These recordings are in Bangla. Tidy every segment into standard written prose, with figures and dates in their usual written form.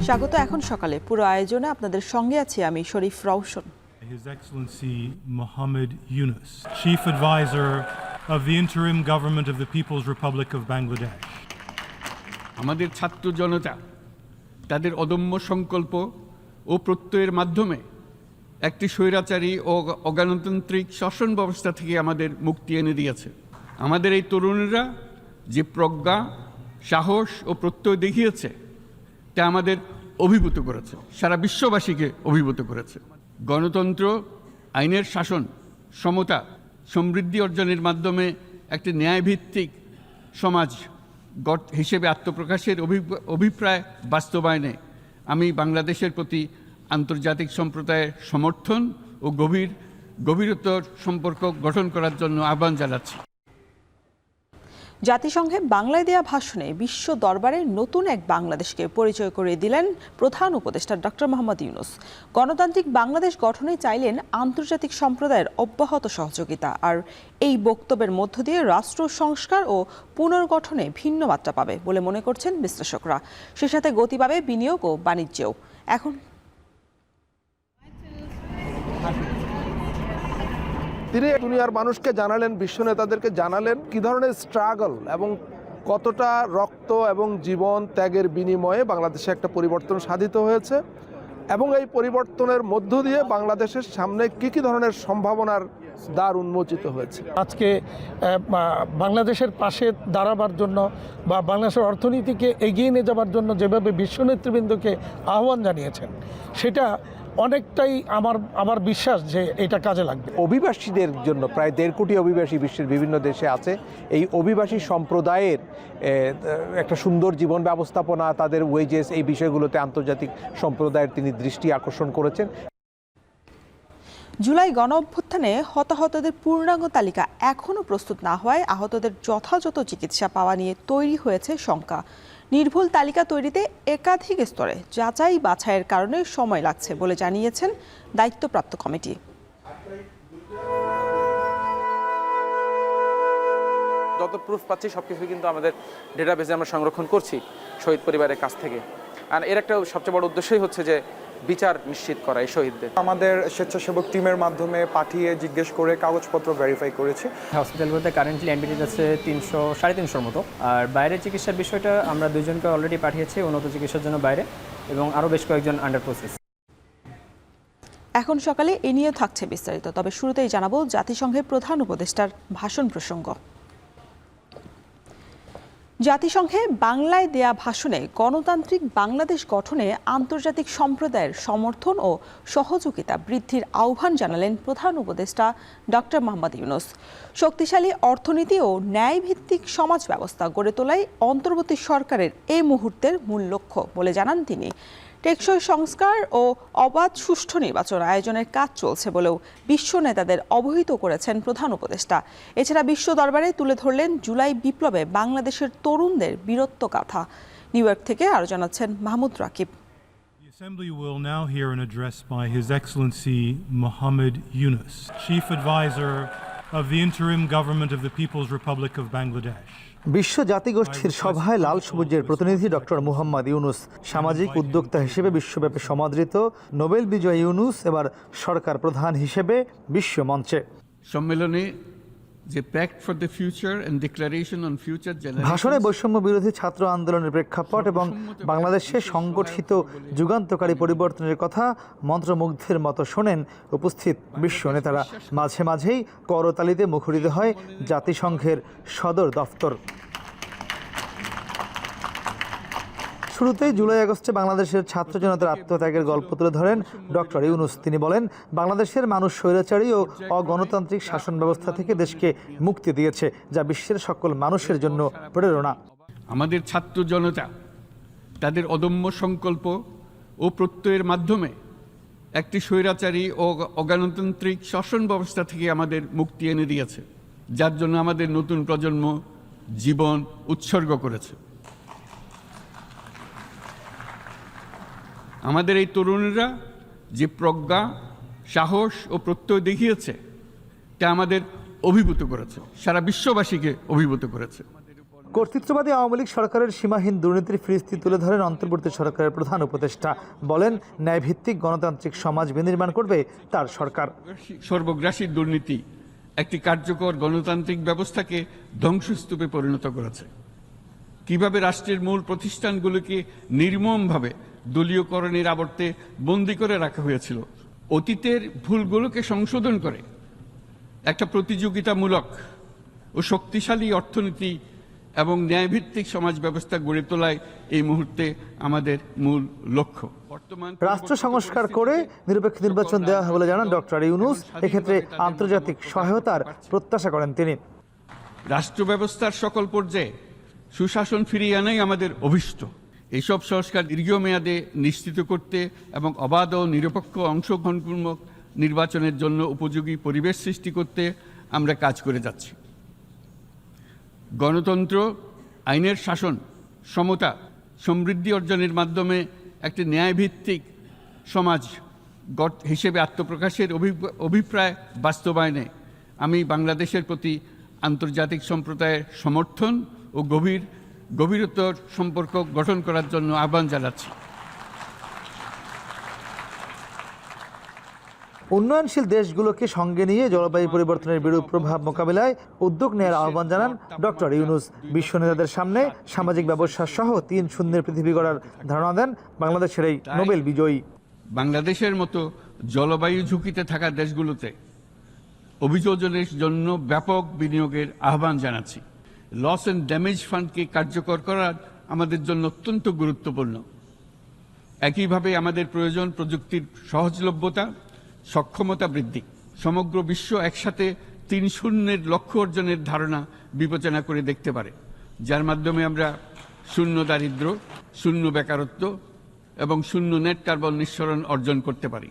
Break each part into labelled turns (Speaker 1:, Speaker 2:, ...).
Speaker 1: স্বাগত এখন সকালে পুরো আয়োজনে আপনাদের সঙ্গে আছি আমি শরীফ Rowshan.
Speaker 2: His Excellency Mohammed Yunus, Chief Advisor of the Interim Government of the People's Republic of Bangladesh.
Speaker 3: আমাদের ছাত্র জনতা তাদের অদম্য সংকল্প ও প্রত্যয়ের মাধ্যমে একটি স্বৈরাচারী ও অগণতান্ত্রিক শাসন ব্যবস্থা থেকে আমাদের মুক্তি এনে দিয়েছে। আমাদের এই তরুণেরা যে প্রজ্ঞা, সাহস ও প্রত্যয় দেখিয়েছে তা আমাদের অভিভূত করেছে, সারা বিশ্ববাসীকে অভিভূত করেছে। গণতন্ত্র, আইনের শাসন, সমতা, সমৃদ্ধি অর্জনের মাধ্যমে একটি ন্যায়ভিত্তিক সমাজ হিসেবে আত্মপ্রকাশের অভিপ্রায় বাস্তবায়নে আমি বাংলাদেশের প্রতি আন্তর্জাতিক সম্প্রদায়ের সমর্থন ও গভীরতর সম্পর্ক গঠন করার জন্য আহ্বান জানাচ্ছি।
Speaker 1: জাতিসংঘে বাংলায় দেয়া ভাষণে বিশ্ব দরবারে নতুন এক বাংলাদেশকে পরিচয় করে দিলেন প্রধান উপদেষ্টা ডক্টর মোহাম্মদ ইউনূস। গণতান্ত্রিক বাংলাদেশ গঠনে চাইলেন আন্তর্জাতিক সম্প্রদায়ের অব্যাহত সহযোগিতা। আর এই বক্তব্যের মধ্য দিয়ে রাষ্ট্র সংস্কার ও পুনর্গঠনে ভিন্ন মাত্রা পাবে বলে মনে করছেন বিশ্লেষকরা। সে সাথে গতি পাবে বিনিয়োগ ও বাণিজ্যেও। এখন
Speaker 4: তিনি দুনিয়ার মানুষকে জানালেন, বিশ্ব নেতাদেরকে জানালেন কি ধরনের স্ট্রাগল এবং কতটা রক্ত এবং জীবন ত্যাগের বিনিময়ে বাংলাদেশে একটা পরিবর্তন সাধিত হয়েছে এবং এই পরিবর্তনের মধ্য দিয়ে বাংলাদেশের সামনে কি ধরনের সম্ভাবনার দ্বার উন্মোচিত হয়েছে।
Speaker 5: আজকে বাংলাদেশের পাশে দাঁড়াবার জন্য বা বাংলাদেশের অর্থনীতিকে এগিয়ে নিয়ে যাবার জন্য যেভাবে বিশ্ব নেতৃবৃন্দকে আহ্বান জানিয়েছেন, সেটা অনেকটাই আমার বিশ্বাস যে এটা কাজে লাগবে।
Speaker 6: অভিবাসীদের জন্য প্রায় 1.5 কোটি অভিবাসী বিশ্বের বিভিন্ন দেশে আছে। এই অভিবাসী সম্প্রদায়ের একটা সুন্দর জীবন ব্যবস্থাপনা, তাদের ওয়েজেস, এই বিষয়গুলোতে আন্তর্জাতিক সম্প্রদায়ের তিনি দৃষ্টি আকর্ষণ করেছেন।
Speaker 1: জুলাই গণ অভ্যুত্থানে হতাহতদের পূর্ণাঙ্গ তালিকা এখনও প্রস্তুত না হওয়ায় আহতদের যথাযথ চিকিৎসা পাওয়া নিয়ে তৈরি হয়েছে শঙ্কা। নির্ভুল তালিকা তৈরিতে একাধিক স্তরে যাচাই বাছাইয়ের কারণে সময় লাগছে বলে জানিয়েছেন দায়িত্বপ্রাপ্ত কমিটি।
Speaker 7: যত প্রুফ পাচ্ছি সবকিছু কিন্তু আমাদের ডেটাবেসে আমরা সংরক্ষণ করছি শহীদ পরিবারের কাছ থেকে। আর এর একটা সবচেয়ে বড় উদ্দেশ্যই হচ্ছে যে বিচার নিশ্চিত করা এই শহীদদের।
Speaker 8: আমাদের স্বেচ্ছাসেবক টিমের মাধ্যমে পাঠিয়ে জিজ্ঞেস করে কাগজপত্র ভেরিফাই করেছি।
Speaker 9: হসপিটালগুলোতে কারেন্টলি অ্যাডমিটেড আছে 300-350 মতো। আর বাইরের চিকিৎসার বিষয়টা আমরা 2 জনকে অলরেডি পাঠিয়েছি উন্নত চিকিৎসার জন্য বাইরে, এবং আরও বেশ কয়েকজন আন্ডার প্রসেস।
Speaker 1: এখন সকালে এ নিয়েও থাকছে বিস্তারিত, তবে শুরুতেই জানাবো জাতিসংঘের প্রধান উপদেষ্টার ভাষণ প্রসঙ্গ। জাতিসংঘে বাংলায় দেয়া ভাষণে গণতান্ত্রিক বাংলাদেশ গঠনে আন্তর্জাতিক সম্প্রদায়ের সমর্থন ও সহযোগিতা বৃদ্ধির আহ্বান জানালেন প্রধান উপদেষ্টা ডক্টর মোহাম্মদ ইউনূস। শক্তিশালী অর্থনীতি ও ন্যায়ভিত্তিক সমাজ ব্যবস্থা গড়ে তোলাই অন্তর্বর্তী সরকারের এই মুহূর্তের মূল লক্ষ্য বলে জানান তিনি। টেকসই সংস্কার ও অবাধ সুষ্ঠু নির্বাচন আয়োজনের কাজ চলছে বলেও বিশ্ব নেতাদের অবহিত করেছেন প্রধান উপদেষ্টা। এছাড়া বিশ্ব দরবারে তুলে ধরলেন জুলাই বিপ্লবে বাংলাদেশের তরুণদের বীরত্ব গাথা। নিউ ইয়র্ক থেকে আরও জানাচ্ছেন Mahmud Rakib.
Speaker 2: The Assembly will now hear an address by His Excellency Mohammed Yunus, Chief Advisor of the Interim Government of the People's Republic of Bangladesh.
Speaker 10: বিশ্ব জাতিগোষ্ঠীর সভায় লাল সবুজের প্রতিনিধি ডক্টর মোহাম্মদ ইউনূস সামাজিক উদ্যোক্তা হিসেবে বিশ্বব্যাপী সমাদৃত। নোবেল বিজয়ী ইউনূস এবার সরকার প্রধান হিসেবে বিশ্ব মঞ্চে।
Speaker 3: সম্মেলনে যে pact for the future and declaration on future generation
Speaker 10: ভাষণে বৈষম্য বিরোধী ছাত্র আন্দোলনের প্রেক্ষাপট এবং বাংলাদেশে সংগঠিত যুগান্তকারী পরিবর্তনের কথা মন্ত্রমুগ্ধের মতো শোনেন উপস্থিত বিশ্ব নেতারা। মাঝে মাঝেই করতালিতে মুখরিত হয় জাতিসংঘের সদর দফতর। শুরুতেই জুলাই আগস্টে বাংলাদেশের ছাত্র জনতার আত্মত্যাগের গল্প তুলে ধরেন ডক্টর ইউনূস। তিনি বলেন, বাংলাদেশের মানুষ স্বৈরাচারী ও অগণতান্ত্রিক শাসন ব্যবস্থা থেকে দেশকে মুক্তি দিয়েছে, যা বিশ্বের সকল মানুষের জন্য প্রেরণা।
Speaker 3: আমাদের ছাত্র জনতা তাদের অদম্য সংকল্প ও প্রত্যয়ের মাধ্যমে একটি স্বৈরাচারী ও অগণতান্ত্রিক শাসন ব্যবস্থা থেকে আমাদের মুক্তি এনে দিয়েছে, যার জন্য আমাদের নতুন প্রজন্ম জীবন উৎসর্গ করেছে। আমাদের এই তরুণীরা যে প্রজ্ঞা, সাহস ও প্রত্যয় দেখিয়েছে তা আমাদের অভিভূত করেছে, সারা বিশ্ববাসীকে অভিভূত করেছে।
Speaker 10: কর্তৃত্ববাদী আওয়ামী লীগ সরকারের সীমাহীন দুর্নীতির ফিরিস্তি তুলে ধরেন অন্তর্বর্তী সরকারের প্রধান উপদেষ্টা। বলেন, ন্যায়ভিত্তিক গণতান্ত্রিক সমাজ বিনির্মাণ করবে তার সরকার।
Speaker 3: সর্বগ্রাসী দুর্নীতি একটি কার্যকর গণতান্ত্রিক ব্যবস্থাকে ধ্বংসস্তূপে পরিণত করেছে। কিভাবে রাষ্ট্রের মূল প্রতিষ্ঠানগুলোকে নির্মমভাবে দলীয়করণের আবর্তে বন্দী করে রাখা হয়েছিল, অতীতের ভুলগুলোকে সংশোধন করে একটা প্রতিযোগিতামূলক ও শক্তিশালী অর্থনীতি এবং ন্যায়ভিত্তিক সমাজ ব্যবস্থা গড়ে তোলায় এই মুহূর্তে আমাদের মূল লক্ষ্য।
Speaker 10: রাষ্ট্র সংস্কার করে নিরপেক্ষ নির্বাচন দেওয়া হবে বলে জানান ডক্টর ইউনূস। এক্ষেত্রে আন্তর্জাতিক সহায়তার প্রত্যাশা করেন তিনি।
Speaker 3: রাষ্ট্র ব্যবস্থার সকল পর্যায়ে সুশাসন ফিরিয়ে আনাই আমাদের অভীষ্ট। এইসব সংস্কার দীর্ঘমেয়াদে নিশ্চিত করতে এবং অবাধ ও নিরপেক্ষ অংশগ্রহণমূলক নির্বাচনের জন্য উপযোগী পরিবেশ সৃষ্টি করতে আমরা কাজ করে যাচ্ছি। গণতন্ত্র, আইনের শাসন, সমতা, সমৃদ্ধি অর্জনের মাধ্যমে একটি ন্যায়ভিত্তিক সমাজ হিসেবে আত্মপ্রকাশের অভিপ্রায় বাস্তবায়নে আমি বাংলাদেশের প্রতি আন্তর্জাতিক সম্প্রদায়ের সমর্থন ও গভীরতর সম্পর্ক গঠন করার জন্য আহ্বান জানাচ্ছি।
Speaker 10: উন্নয়নশীল দেশগুলোকে সঙ্গে নিয়ে জলবায়ু পরিবর্তনের বিরূপ প্রভাব মোকাবিলায় উদ্যোগ নেওয়ার আহ্বান জানান ডক্টর ইউনূস। বিশ্ব নেতাদের সামনে সামাজিক ব্যবস্থা সহ 3 শূন্যের পৃথিবী গড়ার ধারণা দেন বাংলাদেশের এই নোবেল বিজয়ী।
Speaker 3: বাংলাদেশের মতো জলবায়ু ঝুঁকিতে থাকা দেশগুলোতে অভিযোজনের জন্য ব্যাপক বিনিয়োগের আহ্বান জানাচ্ছি। লস অ্যান্ড ড্যামেজ ফান্ডকে কার্যকর করা আমাদের জন্য অত্যন্ত গুরুত্বপূর্ণ। একইভাবে আমাদের প্রয়োজন প্রযুক্তির সহজলভ্যতা, সক্ষমতা বৃদ্ধি। সমগ্র বিশ্ব একসাথে 3 শূন্যের লক্ষ্য অর্জনের ধারণা বিবেচনা করে দেখতে পারে, যার মাধ্যমে আমরা শূন্য দারিদ্র্য, শূন্য বেকারত্ব এবং শূন্য নেট কার্বন নিঃসরণ অর্জন করতে পারি।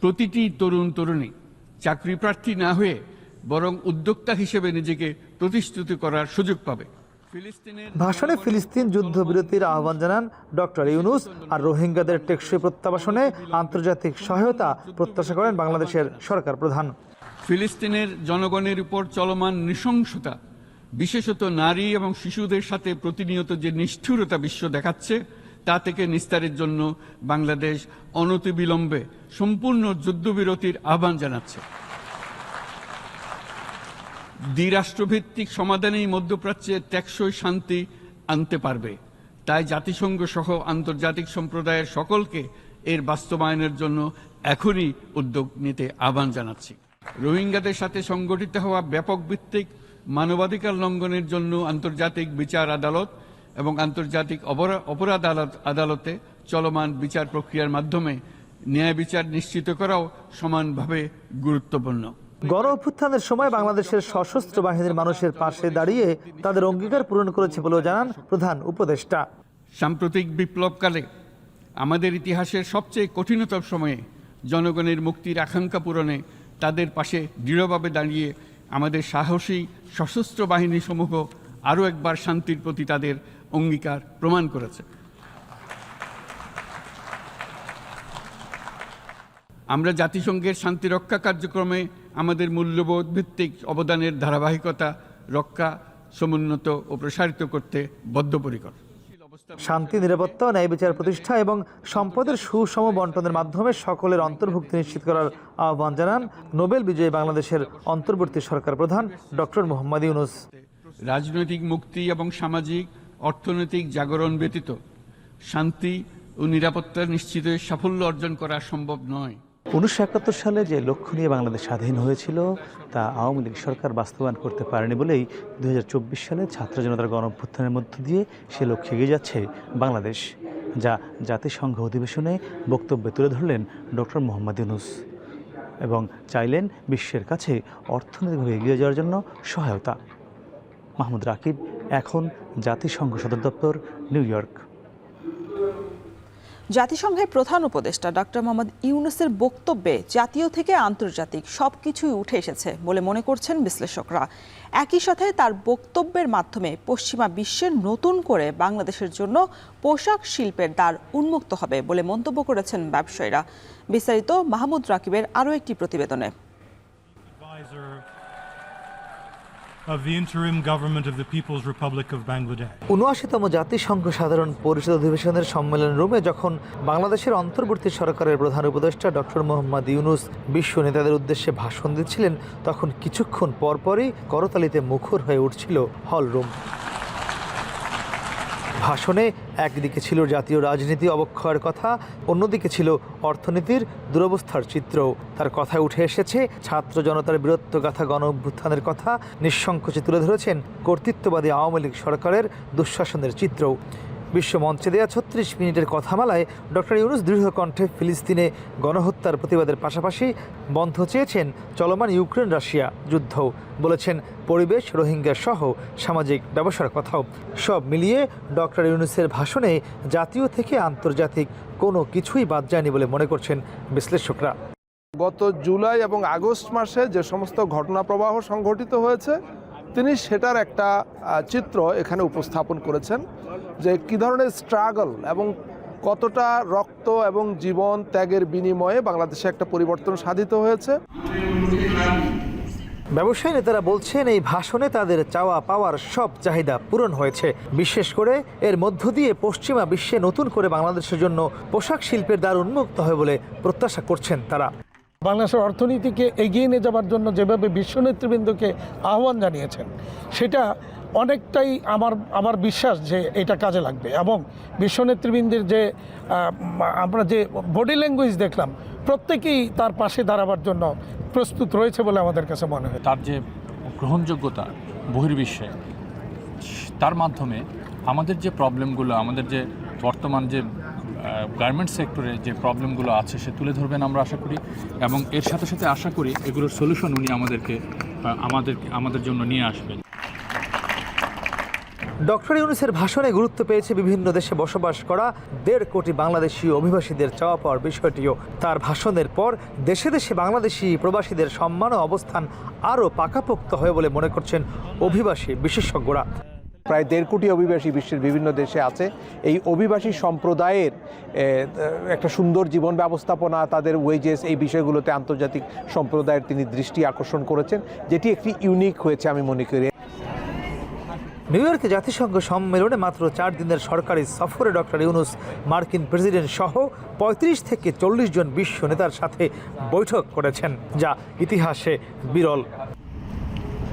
Speaker 3: প্রতিটি তরুণ তরুণী চাকরি প্রার্থী না হয়ে বরং উদ্যোক্তা হিসেবে নিজেকে প্রতিষ্ঠিত করার সুযোগ পাবে।
Speaker 10: ভাষণে ফিলিস্তিন যুদ্ধবিরতির আহ্বান জানান ডক্টর ইউনূস। আর রোহিঙ্গাদের টেকসই প্রত্যাবাসনে আন্তর্জাতিক সহায়তা প্রত্যাশা করেন বাংলাদেশের সরকার প্রধান।
Speaker 3: ফিলিস্তিনের জনগণের উপর চলমান নৃশংসতা, বিশেষত নারী এবং শিশুদের সাথে প্রতিনিয়ত যে নিষ্ঠুরতা বিশ্ব দেখাচ্ছে, তা থেকে নিস্তারের জন্য বাংলাদেশ অনতিবিলম্বে সম্পূর্ণ যুদ্ধবিরতির আহ্বান জানাচ্ছে। দ্বিরাষ্ট্রভিত্তিক সমাধানেই মধ্যপ্রাচ্যে টেকসই শান্তি আনতে পারবে। তাই জাতিসংঘ সহ আন্তর্জাতিক সম্প্রদায়ের সকলকে এর বাস্তবায়নের জন্য এখনই উদ্যোগ নিতে আহ্বান জানাচ্ছি। রোহিঙ্গাদের সাথে সংগঠিত হওয়া ব্যাপক ভিত্তিক মানবাধিকার লঙ্ঘনের জন্য আন্তর্জাতিক বিচার আদালত এবং আন্তর্জাতিক অপরাধ আদালতে চলমান বিচার প্রক্রিয়ার মাধ্যমে ন্যায় বিচার নিশ্চিত করাও সমানভাবে গুরুত্বপূর্ণ।
Speaker 10: গণ অভ্যুত্থানের সময় বাংলাদেশের সশস্ত্র বাহিনীর মানুষের পাশে দাঁড়িয়ে তাদের অঙ্গীকার পূরণ করেছে বলেও জানান প্রধান উপদেষ্টা।
Speaker 3: সাম্প্রতিক বিপ্লবকালে আমাদের ইতিহাসের সবচেয়ে কঠিনতম সময়ে জনগণের মুক্তির আকাঙ্ক্ষা পূরণে তাদের পাশে দৃঢ়ভাবে দাঁড়িয়ে আমাদের সাহসী সশস্ত্র বাহিনী সমূহ আরও একবার শান্তির প্রতি তাদের অঙ্গীকার প্রমাণ করেছে। আমরা জাতিসংঘের শান্তিরক্ষা কার্যক্রমে আমাদের মূল্যবোধ ভিত্তিক অবদানের ধারাবাহিকতা রক্ষা, সমুন্নত ও প্রসারিত করতে বদ্ধপরিকর।
Speaker 10: শান্তি, নিরাপত্তা, ন্যায় বিচার প্রতিষ্ঠা এবং সম্পদের সুষম বন্টনের মাধ্যমে সকলের অন্তর্ভুক্তি নিশ্চিত করার আহ্বান জানান নোবেল বিজয়ী বাংলাদেশের অন্তর্বর্তী সরকার প্রধান ডক্টর মোহাম্মদ ইউনূস।
Speaker 3: রাজনৈতিক মুক্তি এবং সামাজিক অর্থনৈতিক জাগরণ ব্যতীত শান্তি ও নিরাপত্তা নিশ্চিতে সাফল্য অর্জন করা সম্ভব নয়।
Speaker 10: 1971 সালে যে লক্ষ্য নিয়ে বাংলাদেশ স্বাধীন হয়েছিল তা আওয়ামী লীগ সরকার বাস্তবায়ন করতে পারেনি বলেই 2024 সালে ছাত্র জনতার গণ অভ্যুত্থানের মধ্য দিয়ে সে লক্ষ্যে এগিয়ে যাচ্ছে বাংলাদেশ, যা জাতিসংঘ অধিবেশনে বক্তব্যে তুলে ধরলেন ডক্টর মোহাম্মদ ইউনূস এবং চাইলেন বিশ্বের কাছে অর্থনৈতিকভাবে এগিয়ে যাওয়ার জন্য সহায়তা। মাহমুদ রাকিব, এখন জাতিসংঘ সদর দপ্তর, নিউ ইয়র্ক।
Speaker 1: জাতিসংঘের প্রধান উপদেষ্টা ডক্টর মোহাম্মদ ইউনূসের বক্তব্যে জাতীয় থেকে আন্তর্জাতিক সবকিছুই উঠে এসেছে বলে মনে করছেন বিশ্লেষকরা। একই সাথে তার বক্তব্যের মাধ্যমে পশ্চিমা বিশ্বের নতুন করে বাংলাদেশের জন্য পোশাক শিল্পের দ্বার উন্মুক্ত হবে বলে মন্তব্য করেছেন ব্যবসায়ীরা। বিস্তারিত মাহমুদ রাকিবের আরও একটি প্রতিবেদনে।
Speaker 2: Of the interim government of the People's Republic of Bangladesh.
Speaker 10: ৭৯তম জাতিসংঘ সাধারণ পরিষদ অধিবেশনের সম্মেলন রুমে যখন বাংলাদেশের অন্তর্বর্তী সরকারের প্রধান উপদেষ্টা ডক্টর মোহাম্মদ ইউনূস বিশ্ব নেতাদের উদ্দেশ্যে ভাষণ দিচ্ছিলেন, তখন কিছুক্ষণ পরপরই করতালিতে মুখর হয়ে উঠছিল হলরুম। ভাষণে একদিকে ছিল জাতীয় রাজনীতি অবক্ষয়ের কথা, অন্যদিকে ছিল অর্থনীতির দুরবস্থার চিত্র। তার কথায় উঠে এসেছে ছাত্র জনতার বীরত্বগাথা, গণ অভ্যুত্থানের কথা। নিঃসংকোচে তুলে ধরেছেন কর্তৃত্ববাদী আওয়ামী লীগ সরকারের দুঃশাসনের চিত্র। বিশ্ব মঞ্চে দেয়া ৩৬ মিনিটের কথামালায় ডক্টর ইউনূস দৃঢ় কণ্ঠে ফিলিস্তিনে গণহত্যার প্রতিবাদের পাশাপাশি বন্ধ চেয়েছেন চলমান ইউক্রেন রাশিয়া যুদ্ধ। বলেছেন পরিবেশ, রোহিঙ্গা সহ সামাজিক ব্যবসার কথাও। সব মিলিয়ে ডক্টর ইউনূসের ভাষণে জাতীয় থেকে আন্তর্জাতিক কোনো কিছুই বাদ যায়নি বলে মনে করছেন বিশ্লেষকরা।
Speaker 4: গত জুলাই এবং আগস্ট মাসে যে সমস্ত ঘটনা প্রবাহ সংঘটিত হয়েছে, তিনি সেটার একটা চিত্র এখানে উপস্থাপন করেছেন, যে কী ধরনের স্ট্রাগল এবং কতটা রক্ত এবং জীবন ত্যাগের বিনিময়ে বাংলাদেশে একটা পরিবর্তন সাধিত হয়েছে।
Speaker 10: ব্যবসায়ী নেতারা বলছেন এই ভাষণে তাদের চাওয়া পাওয়ার সব চাহিদা পূরণ হয়েছে। বিশেষ করে এর মধ্য দিয়ে পশ্চিমা বিশ্বে নতুন করে বাংলাদেশের জন্য পোশাক শিল্পের দ্বার উন্মুক্ত হবে বলে প্রত্যাশা করছেন তারা।
Speaker 5: বাংলাদেশের অর্থনীতিকে এগিয়ে নিয়ে যাওয়ার জন্য যেভাবে বিশ্ব নেতৃবৃন্দকে আহ্বান জানিয়েছেন, সেটা অনেকটাই আমার বিশ্বাস যে এটা কাজে লাগবে। এবং বিশ্ব নেতৃবৃন্দের যে আমরা যে বডি ল্যাঙ্গুয়েজ দেখলাম, প্রত্যেকেই তার পাশে দাঁড়াবার জন্য প্রস্তুত রয়েছে বলে আমাদের কাছে মনে হয়।
Speaker 11: তার যে গ্রহণযোগ্যতা বহির্বিশ্বে, তার মাধ্যমে আমাদের যে প্রবলেমগুলো, আমাদের যে বর্তমান যে গার্মেন্টস সেক্টরে যে প্রবলেমগুলো আছে সে তুলে ধরবেন আমরা আশা করি, এবং এর সাথে সাথে আশা করি এগুলোর সলিউশন উনি আমাদের জন্য নিয়ে আসবেন।
Speaker 10: ডক্টর ইউনূসের ভাষণে গুরুত্ব পেয়েছে বিভিন্ন দেশে বসবাস করা ১.৫ কোটি বাংলাদেশি অভিবাসীদের চাওয়া পাওয়ার বিষয়টিও। তার ভাষণের পর দেশে দেশে বাংলাদেশি প্রবাসীদের সম্মান ও অবস্থান আরও পাকাপোক্ত হয় বলে মনে করছেন অভিবাসী বিশেষজ্ঞরা।
Speaker 6: প্রায় ১.৫ কোটি অভিবাসী বিশ্বের বিভিন্ন দেশে আছে। এই অভিবাসী সম্প্রদায়ের একটা সুন্দর জীবন ব্যবস্থাপনা, তাদের ওয়েজেস, এই বিষয়গুলোতে আন্তর্জাতিক সম্প্রদায়ের তিনি দৃষ্টি আকর্ষণ করেছেন, যেটি একটি ইউনিক হয়েছে আমি মনে করি।
Speaker 10: নিউ ইয়র্কে জাতিসংঘ সম্মেলনে মাত্র ৪ দিনের সরকারি সফরে ডক্টর ইউনূস মার্কিন প্রেসিডেন্ট সহ ৩৫ থেকে ৪০ জন বিশ্ব নেতার সাথে বৈঠক করেছেন, যা ইতিহাসে বিরল।